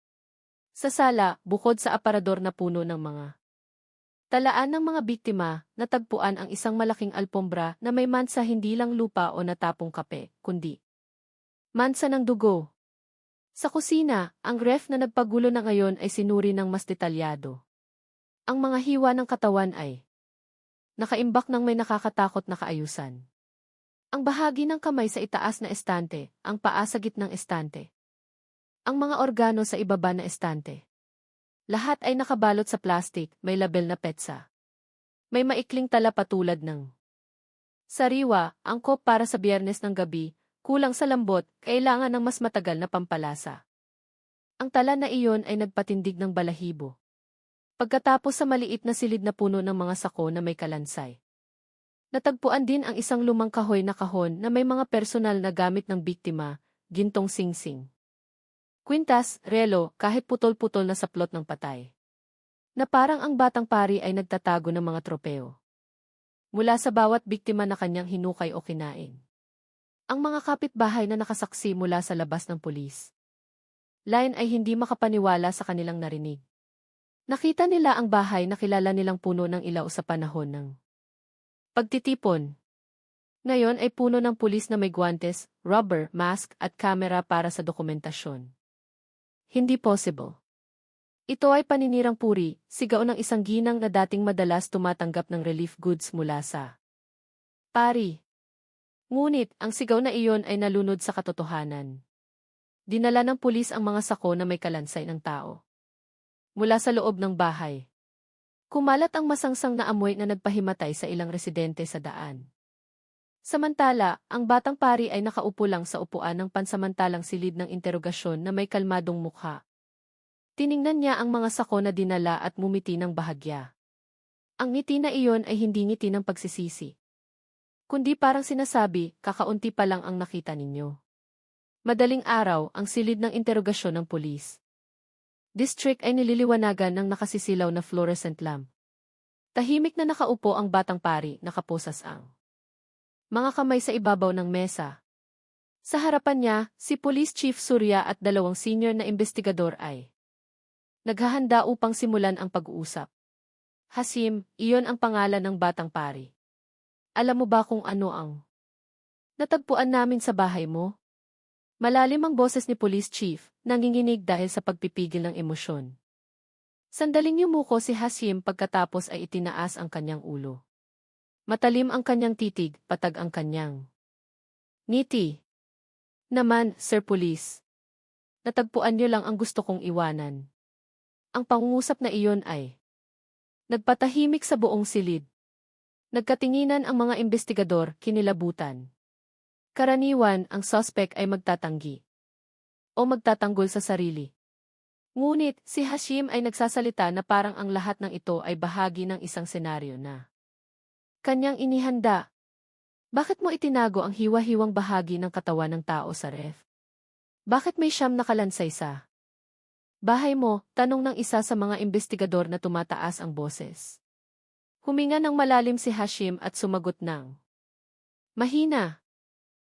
Sa sala, bukod sa aparador na puno ng mga talaan ng mga biktima, natagpuan ang isang malaking alpombra na may mansa hindi lang lupa o natapong kape, kundi mansa ng dugo. Sa kusina, ang ref na nagpagulo na ngayon ay sinuri ng mas detalyado. Ang mga hiwa ng katawan ay nakaimbak ng may nakakatakot na kaayusan. Ang bahagi ng kamay sa itaas na estante, ang paa sa gitnang estante. Ang mga organo sa ibaba na estante. Lahat ay nakabalot sa plastik, may label na petsa. May maikling tala patulad ng sariwa, angkop para sa Biyernes ng gabi, kulang sa lambot, kailangan ng mas matagal na pampalasa. Ang tala na iyon ay nagpatindig ng balahibo. Pagkatapos sa maliit na silid na puno ng mga sako na may kalansay. Natagpuan din ang isang lumang kahoy na kahon na may mga personal na gamit ng biktima, gintong singsing, kwintas, relo, kahit putol-putol na saplot ng patay. Na parang ang batang pari ay nagtatago ng mga tropeo. Mula sa bawat biktima na kanyang hinukay o kinain. Ang mga kapitbahay na nakasaksi mula sa labas ng pulis line ay hindi makapaniwala sa kanilang narinig. Nakita nila ang bahay na kilala nilang puno ng ilaw sa panahon ng pagtitipon. Ngayon ay puno ng pulis na may guwantes, rubber, mask at kamera para sa dokumentasyon. Hindi possible. Ito ay paninirang puri, sigaw ng isang ginang na dating madalas tumatanggap ng relief goods mula sa pari. Ngunit, ang sigaw na iyon ay nalunod sa katotohanan. Dinala ng pulis ang mga sako na may kalansay ng tao mula sa loob ng bahay. Kumalat ang masangsang na amoy na nagpahimatay sa ilang residente sa daan. Samantala, ang batang pari ay nakaupo lang sa upuan ng pansamantalang silid ng interogasyon na may kalmadong mukha. Tiningnan niya ang mga sako na dinala at mumiti ng bahagya. Ang ngiti na iyon ay hindi ngiti ng pagsisisi. Kundi parang sinasabi, kakaunti pa lang ang nakita ninyo. Madaling araw, ang silid ng interogasyon ng pulis. District ay nililiwanagan ng nakasisilaw na fluorescent lamp. Tahimik na nakaupo ang batang pari, nakaposas ang mga kamay sa ibabaw ng mesa. Sa harapan niya, si Police Chief Surya at dalawang senior na investigador ay naghahanda upang simulan ang pag-uusap. Hasim, iyon ang pangalan ng batang pari. Alam mo ba kung ano ang natagpuan namin sa bahay mo? Malalim ang boses ni Police Chief, nanginginig dahil sa pagpipigil ng emosyon. Sandaling yumuko si Hasim pagkatapos ay itinaas ang kanyang ulo. Matalim ang kanyang titig, patag ang kanyang ngiti. Naman, Sir Police. Natagpuan niyo lang ang gusto kong iwanan. Ang pangungusap na iyon ay nagpatahimik sa buong silid. Nagkatinginan ang mga investigador, kinilabutan. Karaniwan, ang suspect ay magtatanggi o magtatanggol sa sarili. Ngunit, si Hasim ay nagsasalita na parang ang lahat ng ito ay bahagi ng isang senaryo na kanyang inihanda. Bakit mo itinago ang hiwa-hiwang bahagi ng katawan ng tao sa ref? Bakit may siyam na kalansay sa bahay mo? Tanong ng isa sa mga investigador na tumataas ang boses. Huminga ng malalim si Hasim at sumagot ng mahina.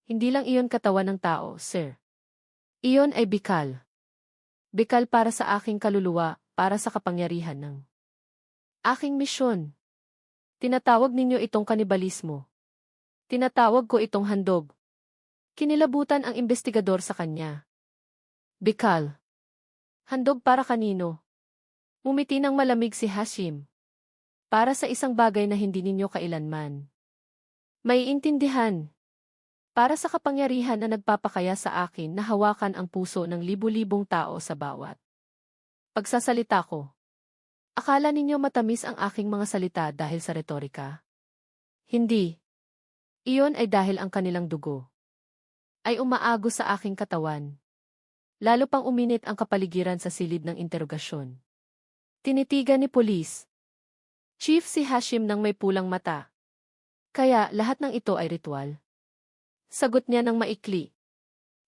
Hindi lang iyon katawan ng tao, sir. Iyon ay bikal. Bikal para sa aking kaluluwa, para sa kapangyarihan ng aking misyon. Tinatawag ninyo itong kanibalismo. Tinatawag ko itong handog. Kinilabutan ang investigador sa kanya. Bikal. Handog para kanino? Ngumiti ng malamig si Hasim. Para sa isang bagay na hindi ninyo kailanman maiintindihan. Para sa kapangyarihan na nagpapakaya sa akin na hawakan ang puso ng libu-libong tao sa bawat pagsasalita ko. Akala ninyo matamis ang aking mga salita dahil sa retorika? Hindi. Iyon ay dahil ang kanilang dugo ay umaago sa aking katawan. Lalo pang uminit ang kapaligiran sa silid ng interogasyon. Tinitigan ni Police Chief si Hasim ng may pulang mata. Kaya lahat ng ito ay ritual. Sagot niya ng maikli.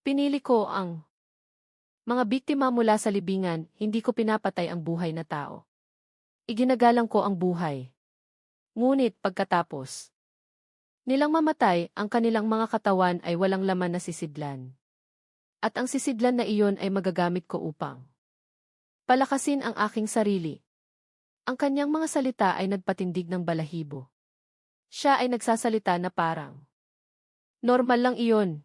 Pinili ko ang mga biktima mula sa libingan, hindi ko pinapatay ang buhay na tao. Iginagalang ko ang buhay. Ngunit pagkatapos nilang mamatay, ang kanilang mga katawan ay walang laman na sisidlan. At ang sisidlan na iyon ay magagamit ko upang palakasin ang aking sarili. Ang kanyang mga salita ay nagpatindig ng balahibo. Siya ay nagsasalita na parang normal lang iyon.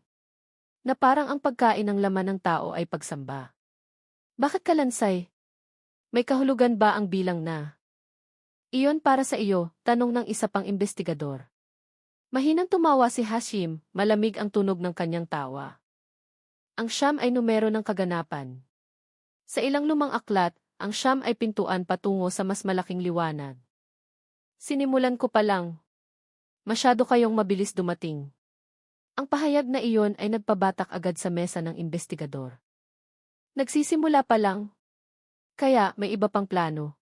Na parang ang pagkain ng laman ng tao ay pagsamba. Bakit kalansay? May kahulugan ba ang bilang na iyon para sa iyo? Tanong ng isa pang investigador. Mahinang tumawa si Hasim, malamig ang tunog ng kanyang tawa. Ang siyam ay numero ng kaganapan. Sa ilang lumang aklat, ang siyam ay pintuan patungo sa mas malaking liwanag. Sinimulan ko pa lang. Masyado kayong mabilis dumating. Ang pahayag na iyon ay nagpabatak agad sa mesa ng investigador. Nagsisimula pa lang. Kaya may iba pang plano.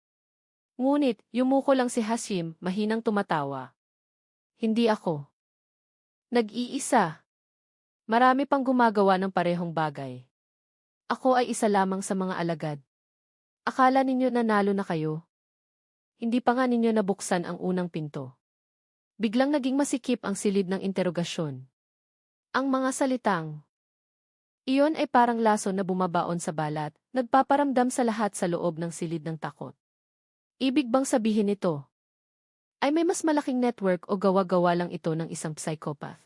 Ngunit, yumuko lang si Hasim, mahinang tumatawa. Hindi ako nag-iisa. Marami pang gumagawa ng parehong bagay. Ako ay isa lamang sa mga alagad. Akala ninyo nanalo na kayo? Hindi pa nga ninyo nabuksan ang unang pinto. Biglang naging masikip ang silid ng interogasyon. Ang mga salitang iyon ay parang laso na bumabaon sa balat, nagpaparamdam sa lahat sa loob ng silid ng takot. Ibig bang sabihin nito ay may mas malaking network o gawa-gawa lang ito ng isang psychopath?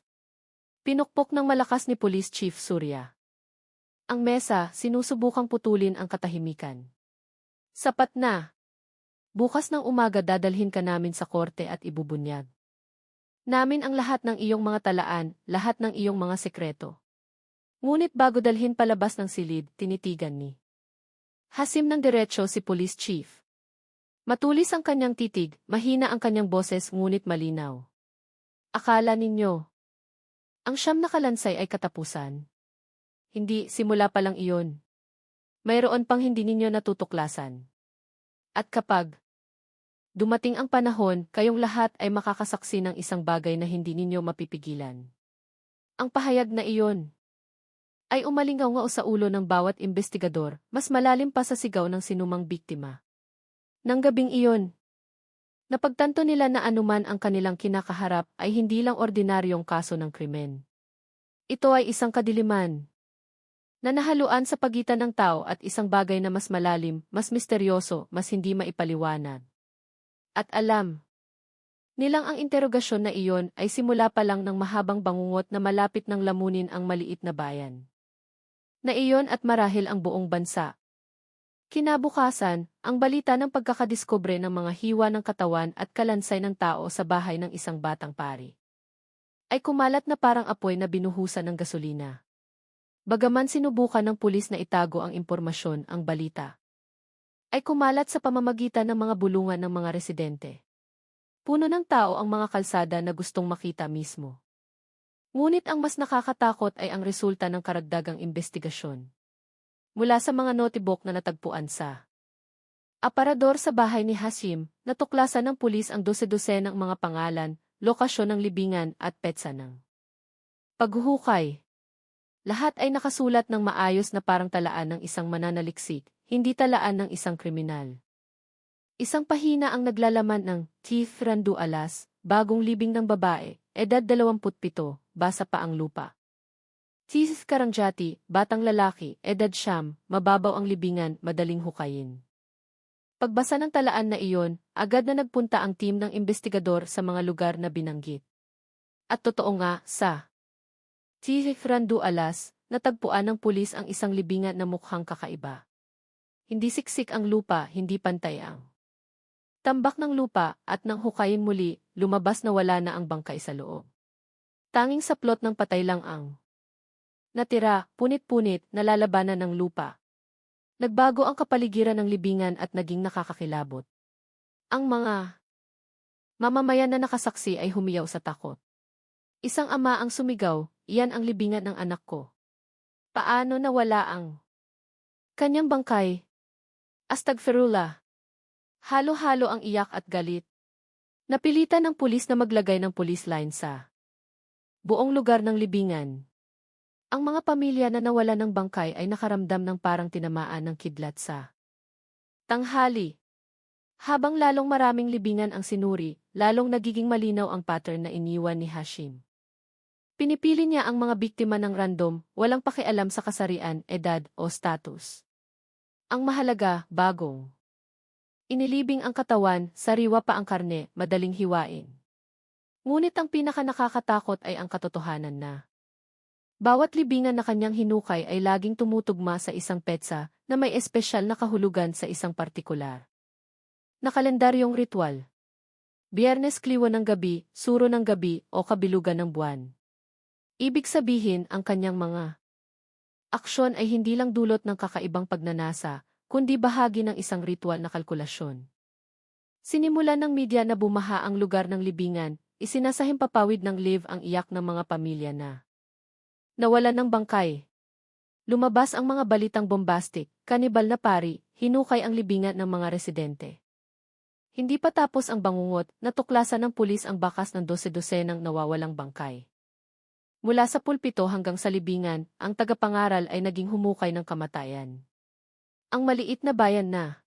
Pinukpok ng malakas ni Police Chief Surya. Ang mesa, sinusubukang putulin ang katahimikan. Sapat na. Bukas ng umaga dadalhin ka namin sa korte at ibubunyag namin ang lahat ng iyong mga talaan, lahat ng iyong mga sekreto. Ngunit bago dalhin palabas ng silid, tinitigan ni Hasim ng diretso si Police Chief. Matulis ang kanyang titig, mahina ang kanyang boses ngunit malinaw. Akala ninyo ang siyam na kalansay ay katapusan? Hindi, simula pa lang iyon. Mayroon pang hindi ninyo natutuklasan. At kapag Dumating ang panahon, kayong lahat ay makakasaksi ng isang bagay na hindi ninyo mapipigilan. Ang pahayag na iyon ay umalingaw sa ulo ng bawat investigador, mas malalim pa sa sigaw ng sinumang biktima. Nang gabing iyon, napagtanto nila na anuman ang kanilang kinakaharap ay hindi lang ordinaryong kaso ng krimen. Ito ay isang kadiliman na nahaluan sa pagitan ng tao at isang bagay na mas malalim, mas misteryoso, mas hindi maipaliwanag. At alam nilang ang interogasyon na iyon ay simula pa lang ng mahabang bangungot na malapit ng lamunin ang maliit na bayan na iyon at marahil ang buong bansa. Kinabukasan, ang balita ng pagkakadiskubre ng mga hiwa ng katawan at kalansay ng tao sa bahay ng isang batang pari ay kumalat na parang apoy na binuhusan ng gasolina. Bagaman sinubukan ng pulis na itago ang impormasyon, ang balita ay kumalat sa pamamagitan ng mga bulungan ng mga residente. Puno ng tao ang mga kalsada na gustong makita mismo. Ngunit ang mas nakakatakot ay ang resulta ng karagdagang investigasyon. Mula sa mga notebook na natagpuan sa aparador sa bahay ni Hashim, natuklasan ng pulis ang dose-dosenang mga pangalan, lokasyon ng libingan at petsa ng paghuhukay. Lahat ay nakasulat ng maayos na parang talaan ng isang mananaliksik, hindi talaan ng isang kriminal. Isang pahina ang naglalaman ng Keith Randu Alas, bagong libing ng babae, edad 27, basa pa ang lupa. Keith Karangjati, batang lalaki, edad 9, mababaw ang libingan, madaling hukayin. Pagbasa ng talaan na iyon, agad na nagpunta ang team ng investigador sa mga lugar na binanggit. At totoo nga, sa Keith Randu Alas, natagpuan ng pulis ang isang libingan na mukhang kakaiba. Hindi siksik ang lupa, hindi pantay ang tambak ng lupa, at nang hukayin muli, lumabas na wala na ang bangkay sa loob. Tanging saplot ng patay lang ang natira, punit-punit, nalalabanan ng lupa. Nagbago ang kapaligiran ng libingan at naging nakakakilabot. Ang mga mamamayan na nakasaksi ay humiyaw sa takot. Isang ama ang sumigaw, iyan ang libingan ng anak ko. Paano nawala ang kanyang bangkay? Astagfirullah. Halo-halo ang iyak at galit. Napilitan ng pulis na maglagay ng police line sa buong lugar ng libingan. Ang mga pamilya na nawala ng bangkay ay nakaramdam ng parang tinamaan ng kidlat sa tanghali. Habang lalong maraming libingan ang sinuri, lalong nagiging malinaw ang pattern na iniwan ni Hashim. Pinipili niya ang mga biktima ng random, walang pakialam sa kasarian, edad o status. Ang mahalaga, bagong inilibing ang katawan, sariwa pa ang karne, madaling hiwain. Ngunit ang pinaka-nakakatakot ay ang katotohanan na bawat libingan na kanyang hinukay ay laging tumutugma sa isang petsa na may espesyal na kahulugan sa isang partikular na kalendaryong ritual. Biyernes kliwa ng gabi, suro ng gabi o kabilugan ng buwan. Ibig sabihin ang kanyang mga aksyon ay hindi lang dulot ng kakaibang pagnanasa, kundi bahagi ng isang ritual na kalkulasyon. Sinimulan ng media na bumaha ang lugar ng libingan, isinasahim papawid ng live ang iyak ng mga pamilya na nawalan ng bangkay. Lumabas ang mga balitang bombastic, kanibal na pari, hinukay ang libingan ng mga residente. Hindi pa tapos ang bangungot, natuklasan ng pulis ang bakas ng dose-dosenang nawawalang bangkay. Mula sa pulpito hanggang sa libingan, ang tagapangaral ay naging humukay ng kamatayan. Ang maliit na bayan na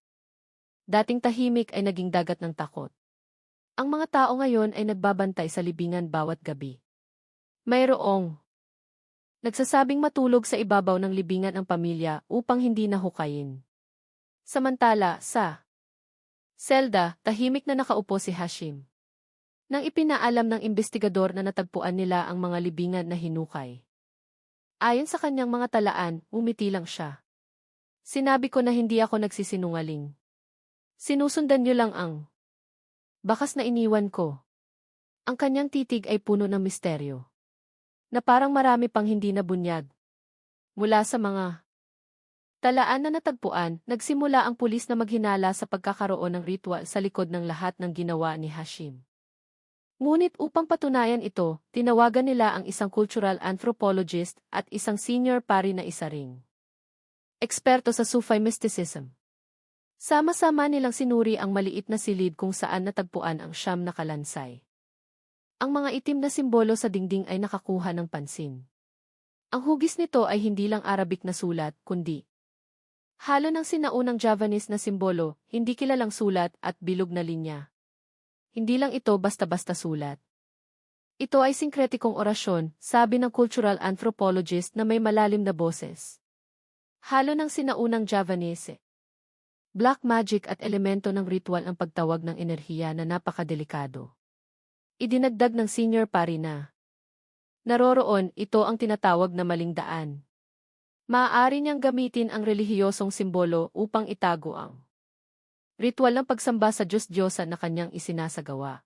dating tahimik ay naging dagat ng takot. Ang mga tao ngayon ay nagbabantay sa libingan bawat gabi. Mayroong nagsasabing matulog sa ibabaw ng libingan ang pamilya upang hindi nahukayin. Samantala, sa selda, tahimik na nakaupo si Hashim. Nang ipinaalam ng investigador na natagpuan nila ang mga libingan na hinukay. Ayon sa kanyang mga talaan, umiti lang siya. Sinabi ko na hindi ako nagsisinungaling. Sinusundan niyo lang ang bakas na iniwan ko. Ang kanyang titig ay puno ng misteryo. Na parang marami pang hindi nabunyag. Mula sa mga talaan na natagpuan, nagsimula ang pulis na maghinala sa pagkakaroon ng ritual sa likod ng lahat ng ginawa ni Hashim. Ngunit upang patunayan ito, tinawagan nila ang isang cultural anthropologist at isang senior pari na isa ring eksperto sa Sufi mysticism. Sama-sama nilang sinuri ang maliit na silid kung saan natagpuan ang siyam na kalansay. Ang mga itim na simbolo sa dingding ay nakakuha ng pansin. Ang hugis nito ay hindi lang Arabic na sulat, kundi halo ng sinaunang Javanese na simbolo, hindi kilalang sulat at bilog na linya. Hindi lang ito basta-basta sulat. Ito ay sinkretikong orasyon, sabi ng cultural anthropologist na may malalim na boses. Halo ng sinaunang Javanese. Black magic at elemento ng ritual ang pagtawag ng enerhiya na napakadelikado. Idinagdag ng senior pari na naroroon, ito ang tinatawag na maling daan. Maaari niyang gamitin ang relihiyosong simbolo upang itago ang ritual ng pagsamba sa Diyos-Diyosa na kanyang isinasagawa.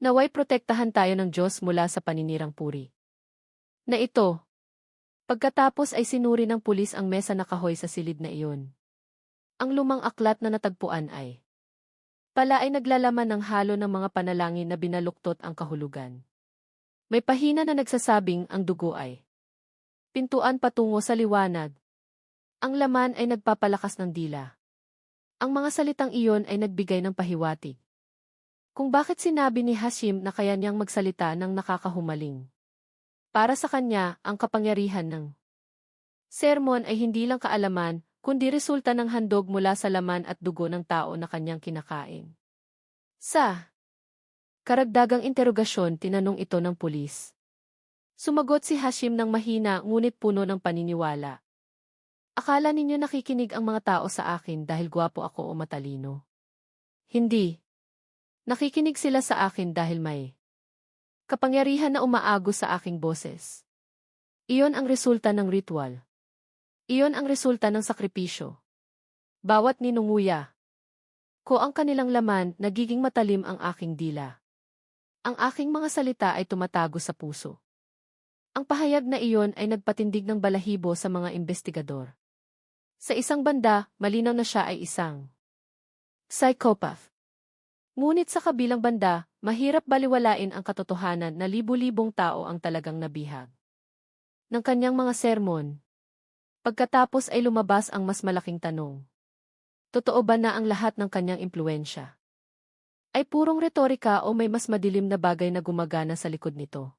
Naway protektahan tayo ng Diyos mula sa paninirang puri. Na ito. Pagkatapos ay sinuri ng pulis ang mesa na kahoy sa silid na iyon. Ang lumang aklat na natagpuan ay pala ay naglalaman ng halo ng mga panalangin na binaluktot ang kahulugan. May pahina na nagsasabing ang dugo ay pintuan patungo sa liwanag. Ang laman ay nagpapalakas ng dila. Ang mga salitang iyon ay nagbigay ng pahiwatig kung bakit sinabi ni Hashim na kaya niyang magsalita ng nakakahumaling. Para sa kanya, ang kapangyarihan ng sermon ay hindi lang kaalaman, kundi resulta ng handog mula sa laman at dugo ng tao na kanyang kinakain. Sa karagdagang interogasyon, tinanong ito ng pulis. Sumagot si Hashim ng mahina ngunit puno ng paniniwala. Akala ninyo nakikinig ang mga tao sa akin dahil gwapo ako o matalino? Hindi. Nakikinig sila sa akin dahil may kapangyarihan na umaagos sa aking boses. Iyon ang resulta ng ritual. Iyon ang resulta ng sakripisyo. Bawat ninunguya ko ang kanilang laman, nagiging matalim ang aking dila. Ang aking mga salita ay tumatago sa puso. Ang pahayag na iyon ay nagpatindig ng balahibo sa mga investigador. Sa isang banda, malinaw na siya ay isang psychopath. Ngunit sa kabilang banda, mahirap baliwalain ang katotohanan na libu-libong tao ang talagang nabihag ng kanyang mga sermon. Pagkatapos ay lumabas ang mas malaking tanong. Totoo ba na ang lahat ng kanyang impluwensya ay purong retorika o may mas madilim na bagay na gumagana sa likod nito?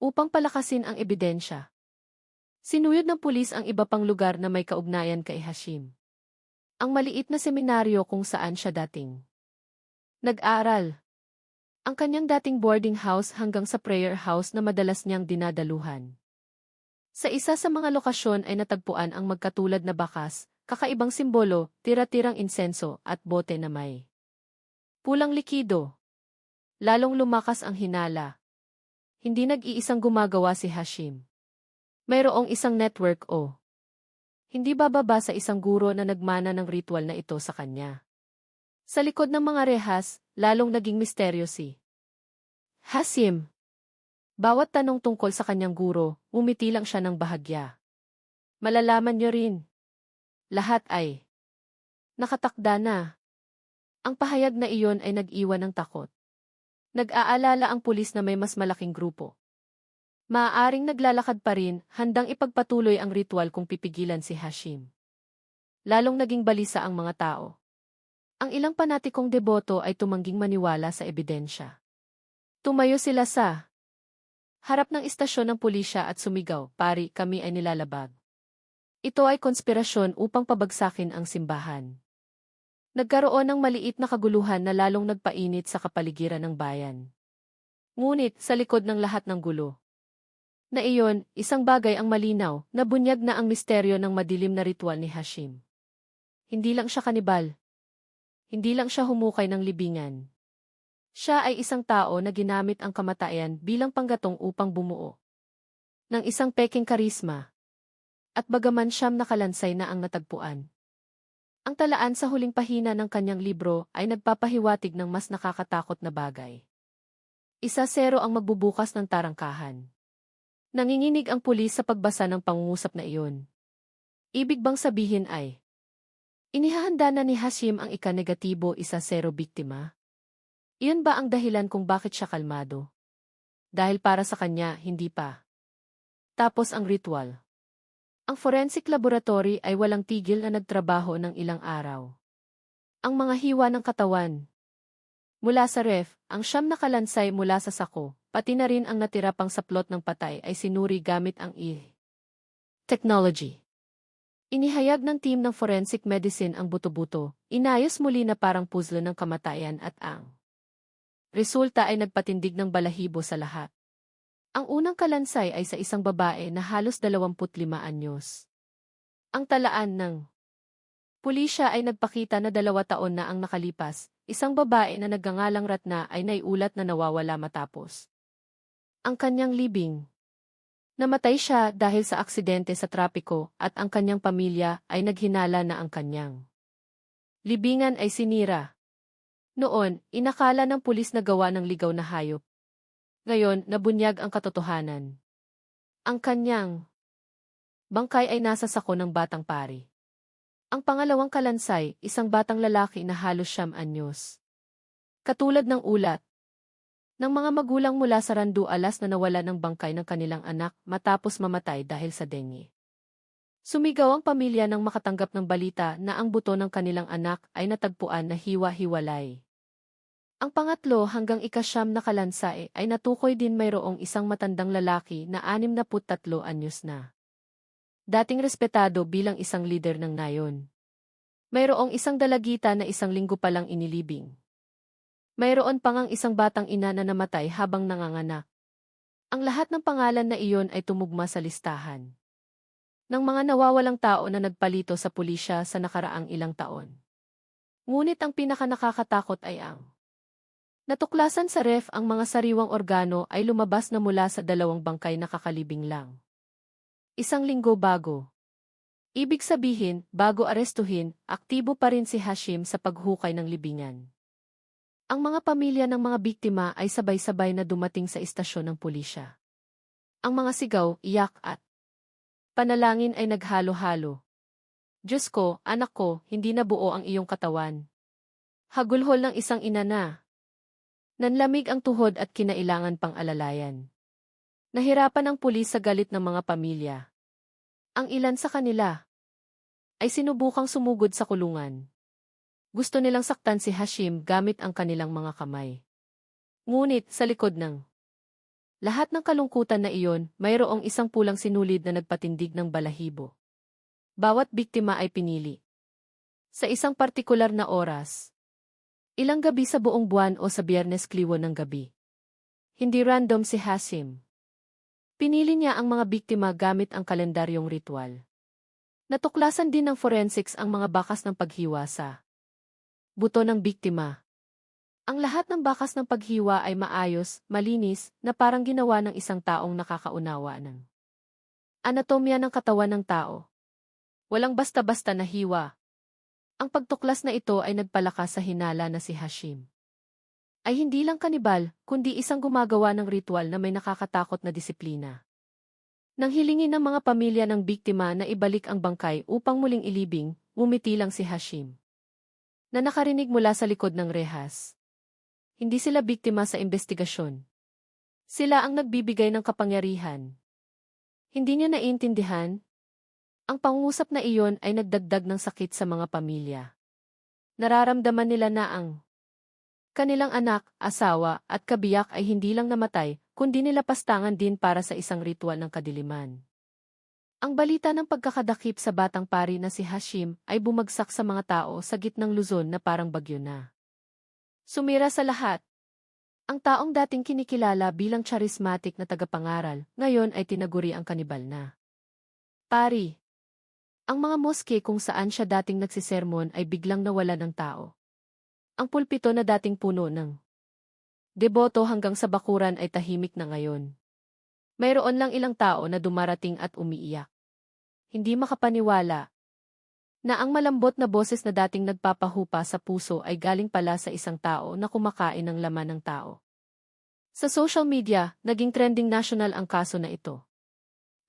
Upang palakasin ang ebidensya, sinuyod ng pulis ang iba pang lugar na may kaugnayan kay Hashim. Ang maliit na seminaryo kung saan siya dating nag-aral. Ang kanyang dating boarding house hanggang sa prayer house na madalas niyang dinadaluhan. Sa isa sa mga lokasyon ay natagpuan ang magkatulad na bakas, kakaibang simbolo, tira-tirang insenso at bote na may pulang likido. Lalong lumakas ang hinala. Hindi nag-iisang gumagawa si Hashim. Mayroong isang network o hindi bababa sa isang guro na nagmana ng ritual na ito sa kanya. Sa likod ng mga rehas, lalong naging misteryo si Hashim. Bawat tanong tungkol sa kanyang guro, umiti lang siya ng bahagya. Malalaman niyo rin. Lahat ay nakatakda na. Ang pahayag na iyon ay nag-iwan ng takot. Nag-aalala ang pulis na may mas malaking grupo. Maaaring naglalakad pa rin, handang ipagpatuloy ang ritual kung pipigilan si Hashim. Lalong naging balisa ang mga tao. Ang ilang panatikong deboto ay tumangging maniwala sa ebidensya. Tumayo sila sa harap ng istasyon ng pulisya at sumigaw, "Pari, kami ay nilalabag." Ito ay konspirasyon upang pabagsakin ang simbahan. Nagkaroon ng maliit na kaguluhan na lalong nagpainit sa kapaligiran ng bayan. Ngunit, sa likod ng lahat ng gulo na iyon, isang bagay ang malinaw, na bunyag na ang misteryo ng madilim na ritual ni Hashim. Hindi lang siya kanibal. Hindi lang siya humukay ng libingan. Siya ay isang tao na ginamit ang kamatayan bilang panggatong upang bumuo ng isang peking karisma. At bagaman siyam na kalansay na ang natagpuan, ang talaan sa huling pahina ng kanyang libro ay nagpapahiwatig ng mas nakakatakot na bagay. 1-0 ang magbubukas ng tarangkahan. Nanginginig ang pulis sa pagbasa ng pangungusap na iyon. Ibig bang sabihin ay inihahanda na ni Hashim ang ika-negatibo 1-0 biktima? Iyon ba ang dahilan kung bakit siya kalmado? Dahil para sa kanya, hindi pa. Tapos ang ritual. Ang forensic laboratory ay walang tigil na nagtrabaho ng ilang araw. Ang mga hiwa ng katawan. Mula sa ref, ang siyam na kalansay mula sa sako, pati na rin ang natira pang saplot ng patay ay sinuri gamit ang technology. Inihayag ng team ng forensic medicine ang buto-buto, inayos muli na parang puzzle ng kamatayan at ang resulta ay nagpatindig ng balahibo sa lahat. Ang unang kalansay ay sa isang babae na halos 25 anyos. Ang talaan ng pulisya ay nagpakita na 2 taon na ang nakalipas, isang babae na nagngangalang Ratna ay naiulat na nawawala matapos ang kanyang libing. Namatay siya dahil sa aksidente sa trapiko at ang kanyang pamilya ay naghinala na ang kanyang libingan ay sinira. Noon, inakala ng pulis na gawa ng ligaw na hayop. Ngayon, nabunyag ang katotohanan. Ang kanyang bangkay ay nasa sako ng batang pari. Ang pangalawang kalansay, isang batang lalaki na halos 9 anyos. Katulad ng ulat ng mga magulang mula sa Randu-Alas na nawala ng bangkay ng kanilang anak matapos mamatay dahil sa dengue. Sumigaw ang pamilya nang makatanggap ng balita na ang buto ng kanilang anak ay natagpuan na hiwa-hiwalay. Ang pangatlo hanggang ika-9 na kalansay ay natukoy din mayroong isang matandang lalaki na 63 anyos na. Dating respetado bilang isang lider ng nayon. Mayroong isang dalagita na 1 linggo pa lang inilibing. Mayroon pang ang isang batang ina na namatay habang nanganganak. Ang lahat ng pangalan na iyon ay tumugma sa listahan ng mga nawawalang tao na nagpalito sa pulisya sa nakaraang ilang taon. Ngunit ang pinakanakakatakot ay ang natuklasan sa ref ang mga sariwang organo ay lumabas na mula sa 2 bangkay na kakalibing lang. 1 linggo bago. Ibig sabihin, bago arestuhin, aktibo pa rin si Hashim sa paghukay ng libingan. Ang mga pamilya ng mga biktima ay sabay-sabay na dumating sa istasyon ng pulisya. Ang mga sigaw, iyak at panalangin ay naghalo-halo. Diyos ko, anak ko, hindi na buo ang iyong katawan. Hagulhol ng isang ina na. Nanlamig ang tuhod at kinailangan pang alalayan. Nahirapan ang pulis sa galit ng mga pamilya. Ang ilan sa kanila ay sinubukang sumugod sa kulungan. Gusto nilang saktan si Hashim gamit ang kanilang mga kamay. Ngunit sa likod ng lahat ng kalungkutan na iyon, mayroong isang pulang sinulid na nagpatindig ng balahibo. Bawat biktima ay pinili sa isang partikular na oras. Ilang gabi sa buong buwan o sa Biyernes Kliwon ng gabi. Hindi random si Hashim. Pinili niya ang mga biktima gamit ang kalendaryong ritual. Natuklasan din ng forensics ang mga bakas ng paghiwa sa buto ng biktima. Ang lahat ng bakas ng paghiwa ay maayos, malinis, na parang ginawa ng isang taong nakakaunawa ng anatomya ng katawan ng tao. Walang basta-basta na hiwa. Ang pagtuklas na ito ay nagpalakas sa hinala na si Hashim ay hindi lang kanibal, kundi isang gumagawa ng ritual na may nakakatakot na disiplina. Nang hilingin ng mga pamilya ng biktima na ibalik ang bangkay upang muling ilibing, ngumiti lang si Hashim na nakarinig mula sa likod ng rehas. Hindi sila biktima sa investigasyon. Sila ang nagbibigay ng kapangyarihan. Hindi niya naiintindihan. Ang pangungusap na iyon ay nagdagdag ng sakit sa mga pamilya. Nararamdaman nila na ang kanilang anak, asawa, at kabiyak ay hindi lang namatay, kundi nilapastangan din para sa isang ritual ng kadiliman. Ang balita ng pagkakadakip sa batang pari na si Hashim ay bumagsak sa mga tao sa gitnang Luzon na parang bagyo na. Sumira sa lahat. Ang taong dating kinikilala bilang charismatic na tagapangaral, ngayon ay tinaguri ang kanibal na pari. Ang mga moske kung saan siya dating nagsisermon ay biglang nawala ng tao. Ang pulpito na dating puno ng deboto hanggang sa bakuran ay tahimik na ngayon. Mayroon lang ilang tao na dumarating at umiiyak. Hindi makapaniwala na ang malambot na boses na dating nagpapahupa sa puso ay galing pala sa isang tao na kumakain ng laman ng tao. Sa social media, naging trending national ang kaso na ito.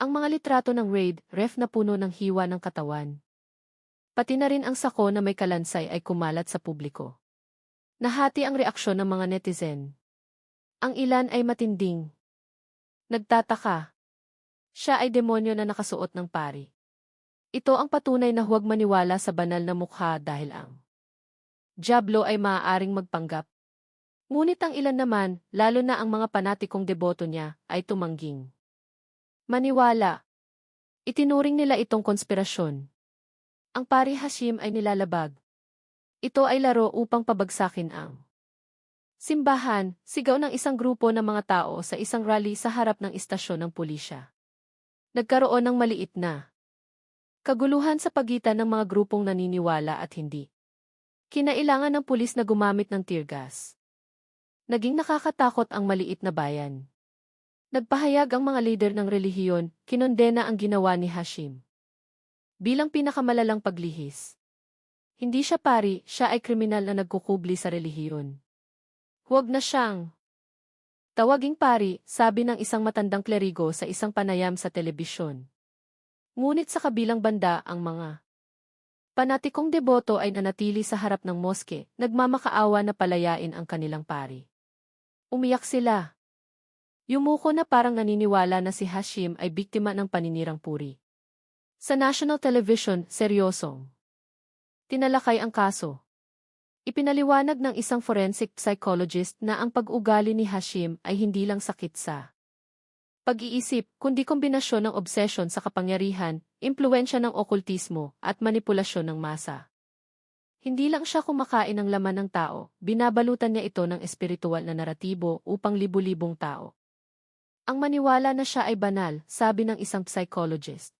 Ang mga litrato ng raid, ref na puno ng hiwa ng katawan. Pati na rin ang sako na may kalansay ay kumalat sa publiko. Nahati ang reaksyon ng mga netizen. Ang ilan ay matinding nagtataka. Siya ay demonyo na nakasuot ng pari. Ito ang patunay na huwag maniwala sa banal na mukha dahil ang Diablo ay maaaring magpanggap. Ngunit ang ilan naman, lalo na ang mga panatikong deboto niya, ay tumangging maniwala. Itinuring nila itong konspirasyon. Ang pari Hashim ay nilalabag. Ito ay laro upang pabagsakin ang simbahan, sigaw ng isang grupo ng mga tao sa isang rally sa harap ng istasyon ng pulisya. Nagkaroon ng maliit na kaguluhan sa pagitan ng mga grupong naniniwala at hindi. Kinailangan ng pulis na gumamit ng tear gas. Naging nakakatakot ang maliit na bayan. Nagpahayag ang mga lider ng relihiyon, kinondena ang ginawa ni Hashim bilang pinakamalalang paglihis. Hindi siya pari, siya ay kriminal na nagkukubli sa relihiyon. Huwag na siyang tawaging pari, sabi ng isang matandang klerigo sa isang panayam sa telebisyon. Ngunit sa kabilang banda, ang mga panatikong deboto ay nanatili sa harap ng moske, nagmamakaawa na palayain ang kanilang pari. Umiyak sila. Yumuko na parang naniniwala na si Hashim ay biktima ng paninirang puri. Sa national television, seryosong tinalakay ang kaso. Ipinaliwanag ng isang forensic psychologist na ang pag-ugali ni Hashim ay hindi lang sakit sa pag-iisip, kundi kombinasyon ng obsession sa kapangyarihan, impluwensya ng okultismo, at manipulasyon ng masa. Hindi lang siya kumakain ng laman ng tao, binabalutan niya ito ng espiritual na naratibo upang libu-libong tao ang maniwala na siya ay banal, sabi ng isang psychologist.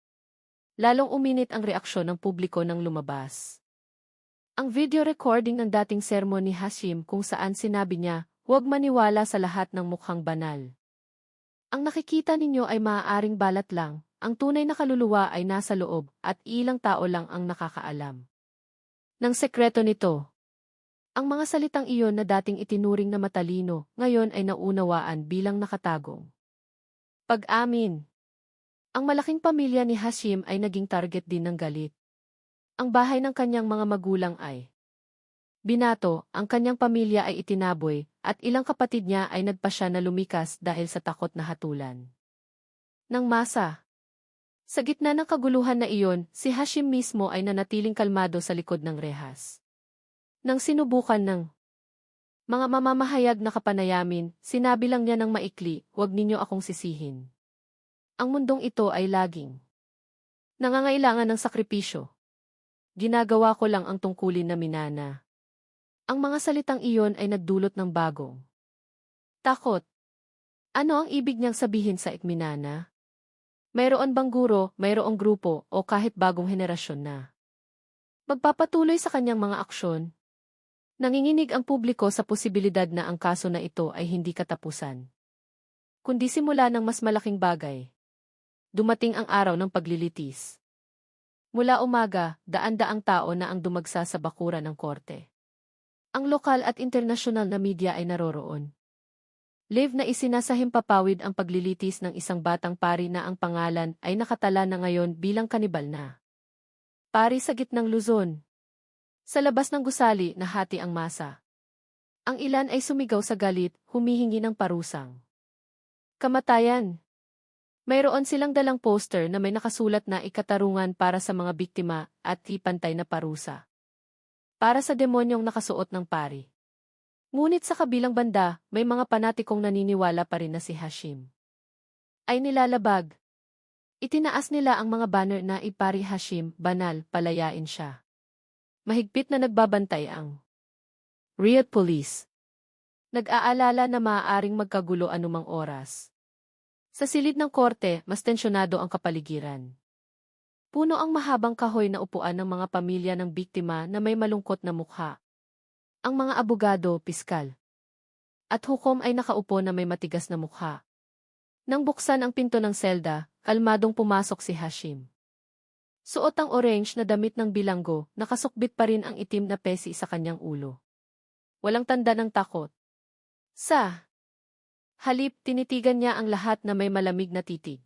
Lalong uminit ang reaksyon ng publiko nang lumabas ang video recording ng dating sermon ni Hashim kung saan sinabi niya, huwag maniwala sa lahat ng mukhang banal. Ang nakikita ninyo ay maaaring balat lang, ang tunay na kaluluwa ay nasa loob at ilang tao lang ang nakakaalam ng sekreto nito. Ang mga salitang iyon na dating itinuring na matalino, ngayon ay naunawaan bilang nakatagong pag-amin. Ang malaking pamilya ni Hashim ay naging target din ng galit. Ang bahay ng kanyang mga magulang ay binato, ang kanyang pamilya ay itinaboy, at ilang kapatid niya ay nagpasya na lumikas dahil sa takot na hatulan ng masa. Sa gitna ng kaguluhan na iyon, si Hashim mismo ay nanatiling kalmado sa likod ng rehas. Nang sinubukan ng mga mamamahayag na kapanayamin, sinabi lang niya ng maikli, huwag ninyo akong sisihin. Ang mundong ito ay laging nangangailangan ng sakripisyo. Ginagawa ko lang ang tungkulin na minana. Ang mga salitang iyon ay nagdulot ng bagong takot. Ano ang ibig niyang sabihin sa ikminana? Mayroon bang guro, mayroong grupo, o kahit bagong henerasyon na magpapatuloy sa kanyang mga aksyon? Nanginginig ang publiko sa posibilidad na ang kaso na ito ay hindi katapusan, kundi simula ng mas malaking bagay. Dumating ang araw ng paglilitis. Mula umaga, daan-daang tao na ang dumagsa sa bakuran ng korte. Ang lokal at internasyonal na media ay naroroon. Live na isinasahimpapawid ang paglilitis ng isang batang pari na ang pangalan ay nakatala na ngayon bilang kanibal na pari sa gitnang Luzon. Sa labas ng gusali, nahati ang masa. Ang ilan ay sumigaw sa galit, humihingi ng parusang kamatayan. Mayroon silang dalang poster na may nakasulat na ikatarungan para sa mga biktima at ipantay na parusa para sa demonyong nakasuot ng pari. Ngunit sa kabilang banda, may mga panatikong naniniwala pa rin na si Hashim ay nilalabag. Itinaas nila ang mga banner na ipari Hashim, banal, palayain siya. Mahigpit na nagbabantay ang Riyadh Police. Nag-aalala na maaaring magkagulo anumang oras. Sa silid ng korte, mas tensyonado ang kapaligiran. Puno ang mahabang kahoy na upuan ng mga pamilya ng biktima na may malungkot na mukha. Ang mga abogado, piskal, at hukom ay nakaupo na may matigas na mukha. Nang buksan ang pinto ng selda, kalmadong pumasok si Hashim. Suot ang orange na damit ng bilanggo, nakasukbit pa rin ang itim na pesi sa kanyang ulo. Walang tanda ng takot. Sa halip, tinitigan niya ang lahat na may malamig na titig.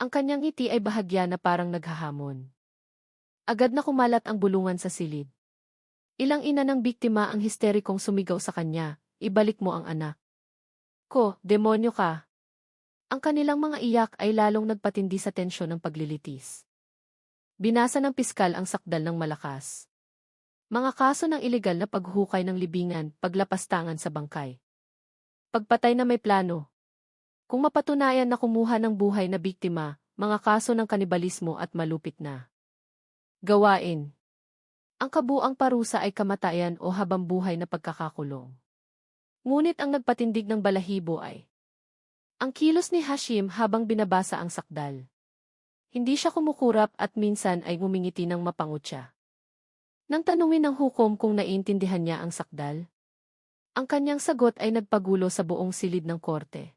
Ang kanyang ngiti ay bahagya na parang naghahamon. Agad na kumalat ang bulungan sa silid. Ilang ina ng biktima ang histerikong sumigaw sa kanya, ibalik mo ang anak ko, demonyo ka. Ang kanilang mga iyak ay lalong nagpatindi sa tensyon ng paglilitis. Binasa ng piskal ang sakdal ng malakas. Mga kaso ng ilegal na paghukay ng libingan, paglapastangan sa bangkay. Pagpatay na may plano. Kung mapatunayan na kumuha ng buhay na biktima, mga kaso ng kanibalismo at malupit na gawain. Ang kabuang parusa ay kamatayan o habambuhay na pagkakakulong. Ngunit ang nagpatindig ng balahibo ay ang kilos ni Hashim habang binabasa ang sakdal. Hindi siya kumukurap at minsan ay ngumingiti ng mapangutya. Nang tanungin ng hukom kung naiintindihan niya ang sakdal, ang kanyang sagot ay nagpagulo sa buong silid ng korte.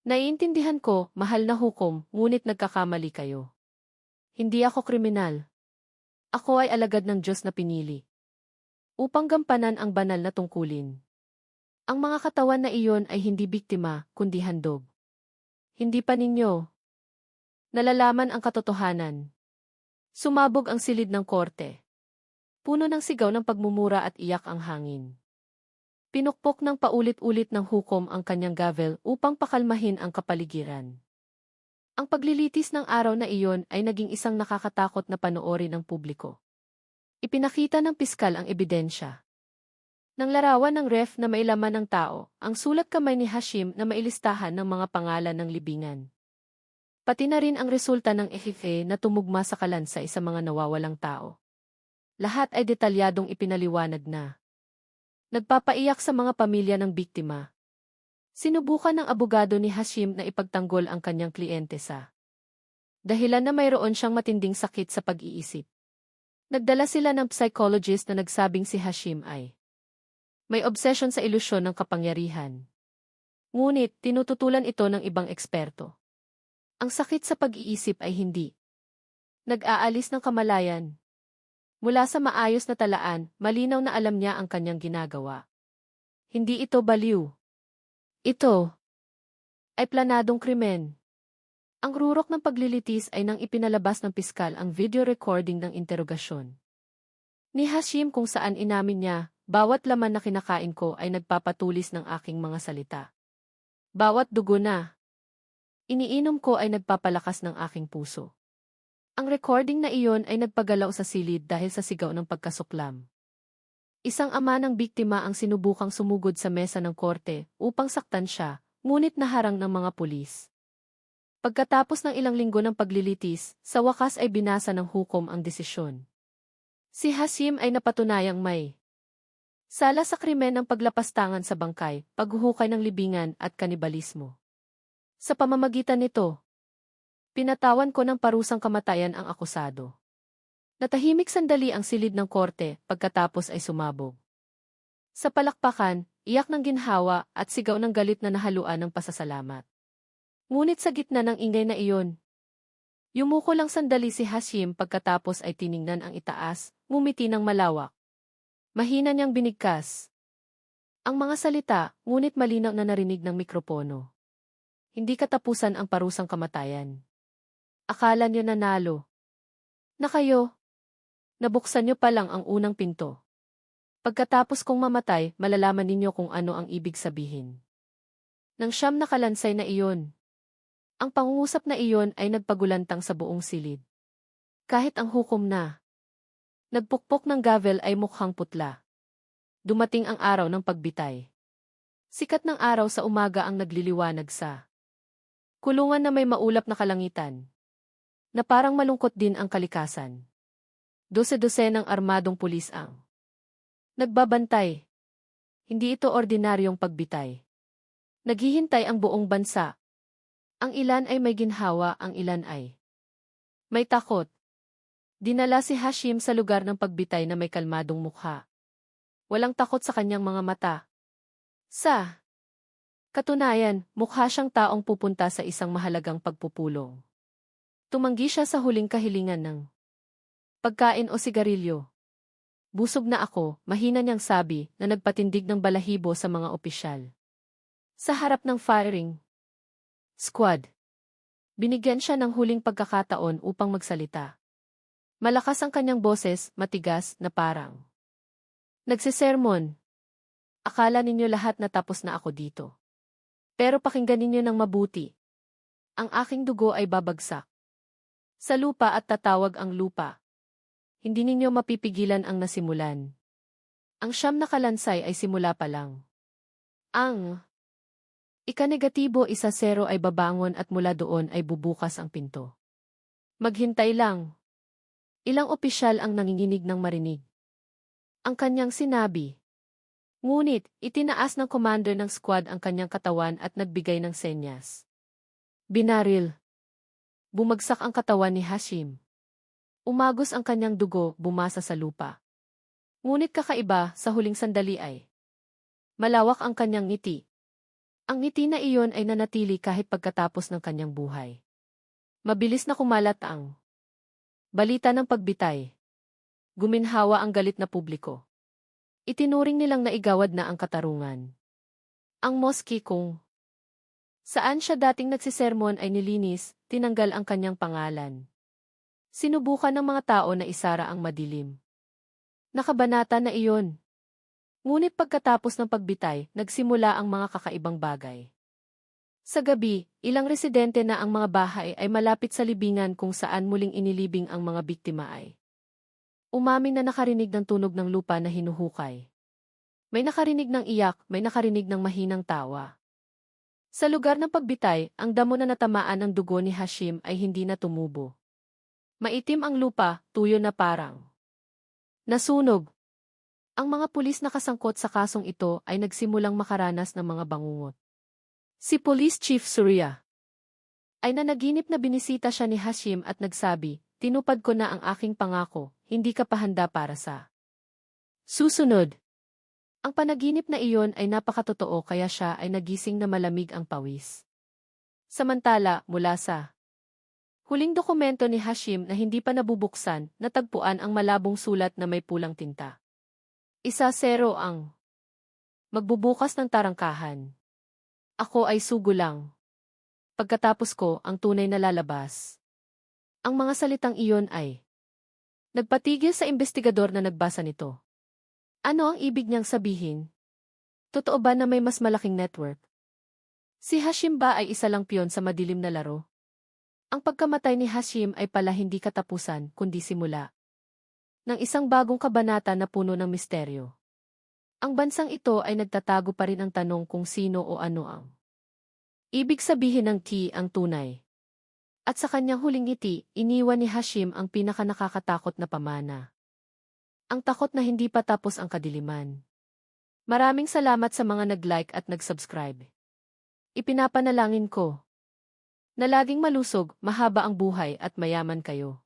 Naiintindihan ko, mahal na hukom, ngunit nagkakamali kayo. Hindi ako kriminal. Ako ay alagad ng Diyos na pinili upang gampanan ang banal na tungkulin. Ang mga katawan na iyon ay hindi biktima, kundi handog. Hindi pa ninyo nalalaman ang katotohanan. Sumabog ang silid ng korte. Puno ng sigaw ng pagmumura at iyak ang hangin. Pinukpok ng paulit-ulit ng hukom ang kanyang gavel upang pakalmahin ang kapaligiran. Ang paglilitis ng araw na iyon ay naging isang nakakatakot na panoorin ng publiko. Ipinakita ng piskal ang ebidensya. Nang larawan ng ref na may laman ng tao, ang sulat kamay ni Hashim na mailistahan ng mga pangalan ng libingan. Pati na rin ang resulta ng EHFE na tumugma sa kalansay sa mga nawawalang tao. Lahat ay detalyadong ipinaliwanag na. Nagpapaiyak sa mga pamilya ng biktima. Sinubukan ng abogado ni Hashim na ipagtanggol ang kanyang kliyente sa dahilan na mayroon siyang matinding sakit sa pag-iisip. Nagdala sila ng psychologist na nagsabing si Hashim ay may obsession sa ilusyon ng kapangyarihan. Ngunit, tinututulan ito ng ibang eksperto. Ang sakit sa pag-iisip ay hindi nag-aalis ng kamalayan. Mula sa maayos na talaan, malinaw na alam niya ang kanyang ginagawa. Hindi ito baliw. Ito ay planadong krimen. Ang rurok ng paglilitis ay nang ipinalabas ng piskal ang video recording ng interogasyon ni Hashim kung saan inamin niya, bawat laman na kinakain ko ay nagpapatulis ng aking mga salita. Bawat dugo na iniinom ko ay nagpapalakas ng aking puso. Ang recording na iyon ay nagpagalaw sa silid dahil sa sigaw ng pagkasuklam. Isang ama ng biktima ang sinubukang sumugod sa mesa ng korte upang saktan siya, ngunit naharang ng mga pulis. Pagkatapos ng ilang linggo ng paglilitis, sa wakas ay binasa ng hukom ang desisyon. Si Hashim ay napatunayang may sala sa krimen ng paglapastangan sa bangkay, paghuhukay ng libingan at kanibalismo. Sa pamamagitan nito, pinatawan ko ng parusang kamatayan ang akusado. Natahimik sandali ang silid ng korte pagkatapos ay sumabog. Sa palakpakan, iyak ng ginhawa at sigaw ng galit na nahaluan ng pasasalamat. Ngunit sa gitna ng ingay na iyon, yumuko lang sandali si Hashim pagkatapos ay tiningnan ang itaas, ngumiti ng malawak. Mahina niyang binigkas ang mga salita, ngunit malinaw na narinig ng mikropono. Hindi katapusan ang parusang kamatayan. Akala niyo nanalo na kayo. Nabuksan niyo pa lang ang unang pinto. Pagkatapos kong mamatay, malalaman ninyo kung ano ang ibig sabihin. Nang siyam na kalansay na iyon, ang pangungusap na iyon ay nagpagulantang sa buong silid. Kahit ang hukom na nagpukpok ng gavel ay mukhang putla. Dumating ang araw ng pagbitay. Sikat ng araw sa umaga ang nagliliwanag sa kulungan na may maulap na kalangitan, na parang malungkot din ang kalikasan. Dose-dose ng armadong pulis ang nagbabantay. Hindi ito ordinaryong pagbitay. Naghihintay ang buong bansa. Ang ilan ay may ginhawa, ang ilan ay may takot. Dinala si Hashim sa lugar ng pagbitay na may kalmadong mukha. Walang takot sa kanyang mga mata. Sa katunayan, mukha siyang taong pupunta sa isang mahalagang pagpupulong. Tumanggi siya sa huling kahilingan ng pagkain o sigarilyo. Busog na ako, mahina niyang sabi na nagpatindig ng balahibo sa mga opisyal. Sa harap ng firing squad, binigyan siya ng huling pagkakataon upang magsalita. Malakas ang kanyang boses, matigas na parang nagsisermon. Akala ninyo lahat na tapos na ako dito. Pero pakinggan ninyo ng mabuti. Ang aking dugo ay babagsak sa lupa at tatawag ang lupa. hindi ninyo mapipigilan ang nasimulan. Ang siyam na kalansay ay simula pa lang. Ang ika-negatibo 1-0 ay babangon at mula doon ay bubukas ang pinto. Maghintay lang. Ilang opisyal ang nanginginig ng marinig ang kanyang sinabi. Ngunit, itinaas ng commander ng squad ang kanyang katawan at nagbigay ng senyas. Binaril. Bumagsak ang katawan ni Hashim. Umagos ang kanyang dugo, bumasa sa lupa. Ngunit kakaiba, sa huling sandali ay malawak ang kanyang ngiti. Ang ngiti na iyon ay nanatili kahit pagkatapos ng kanyang buhay. Mabilis na kumalat ang balita ng pagbitay. Guminhawa ang galit na publiko. Itinuring nilang naigawad na ang katarungan. Ang moski kung saan siya dating nagsisermon ay nilinis, tinanggal ang kanyang pangalan. Sinubukan ng mga tao na isara ang madilim. Nakabanata na iyon. Ngunit pagkatapos ng pagbitay, nagsimula ang mga kakaibang bagay. Sa gabi, ilang residente na ang mga bahay ay malapit sa libingan kung saan muling inilibing ang mga biktima ay umamin na nakarinig ng tunog ng lupa na hinuhukay. May nakarinig ng iyak, may nakarinig ng mahinang tawa. Sa lugar ng pagbitay, ang damo na natamaan ng dugo ni Hashim ay hindi na tumubo. Maitim ang lupa, tuyo na parang nasunog. Ang mga pulis na kasangkot sa kasong ito ay nagsimulang makaranas ng mga bangungot. Si Police Chief Surya ay nanaginip na binisita siya ni Hashim at nagsabi, tinupad ko na ang aking pangako, hindi ka pa handa para sa susunod. Ang panaginip na iyon ay napakatotoo kaya siya ay nagising na malamig ang pawis. Samantala, mula sa huling dokumento ni Hashim na hindi pa nabubuksan, natagpuan ang malabong sulat na may pulang tinta. 1-0 ang magbubukas ng tarangkahan. Ako ay sugo lang. Pagkatapos ko, ang tunay na lalabas. Ang mga salitang iyon ay nagpatigil sa investigador na nagbasa nito. Ano ang ibig niyang sabihin? Totoo ba na may mas malaking network? Si Hashim ba ay isa lang piyon sa madilim na laro? Ang pagkamatay ni Hashim ay pala hindi katapusan, kundi simula ng isang bagong kabanata na puno ng misteryo. Ang bansang ito ay nagtatago pa rin ang tanong kung sino o ano ang ibig sabihin ng ang tunay. At sa kanyang huling ngiti, iniwan ni Hashim ang pinakanakakatakot na pamana. Ang takot na hindi pa tapos ang kadiliman. Maraming salamat sa mga nag-like at nag-subscribe. Ipinapanalangin ko na laging malusog, mahaba ang buhay at mayaman kayo.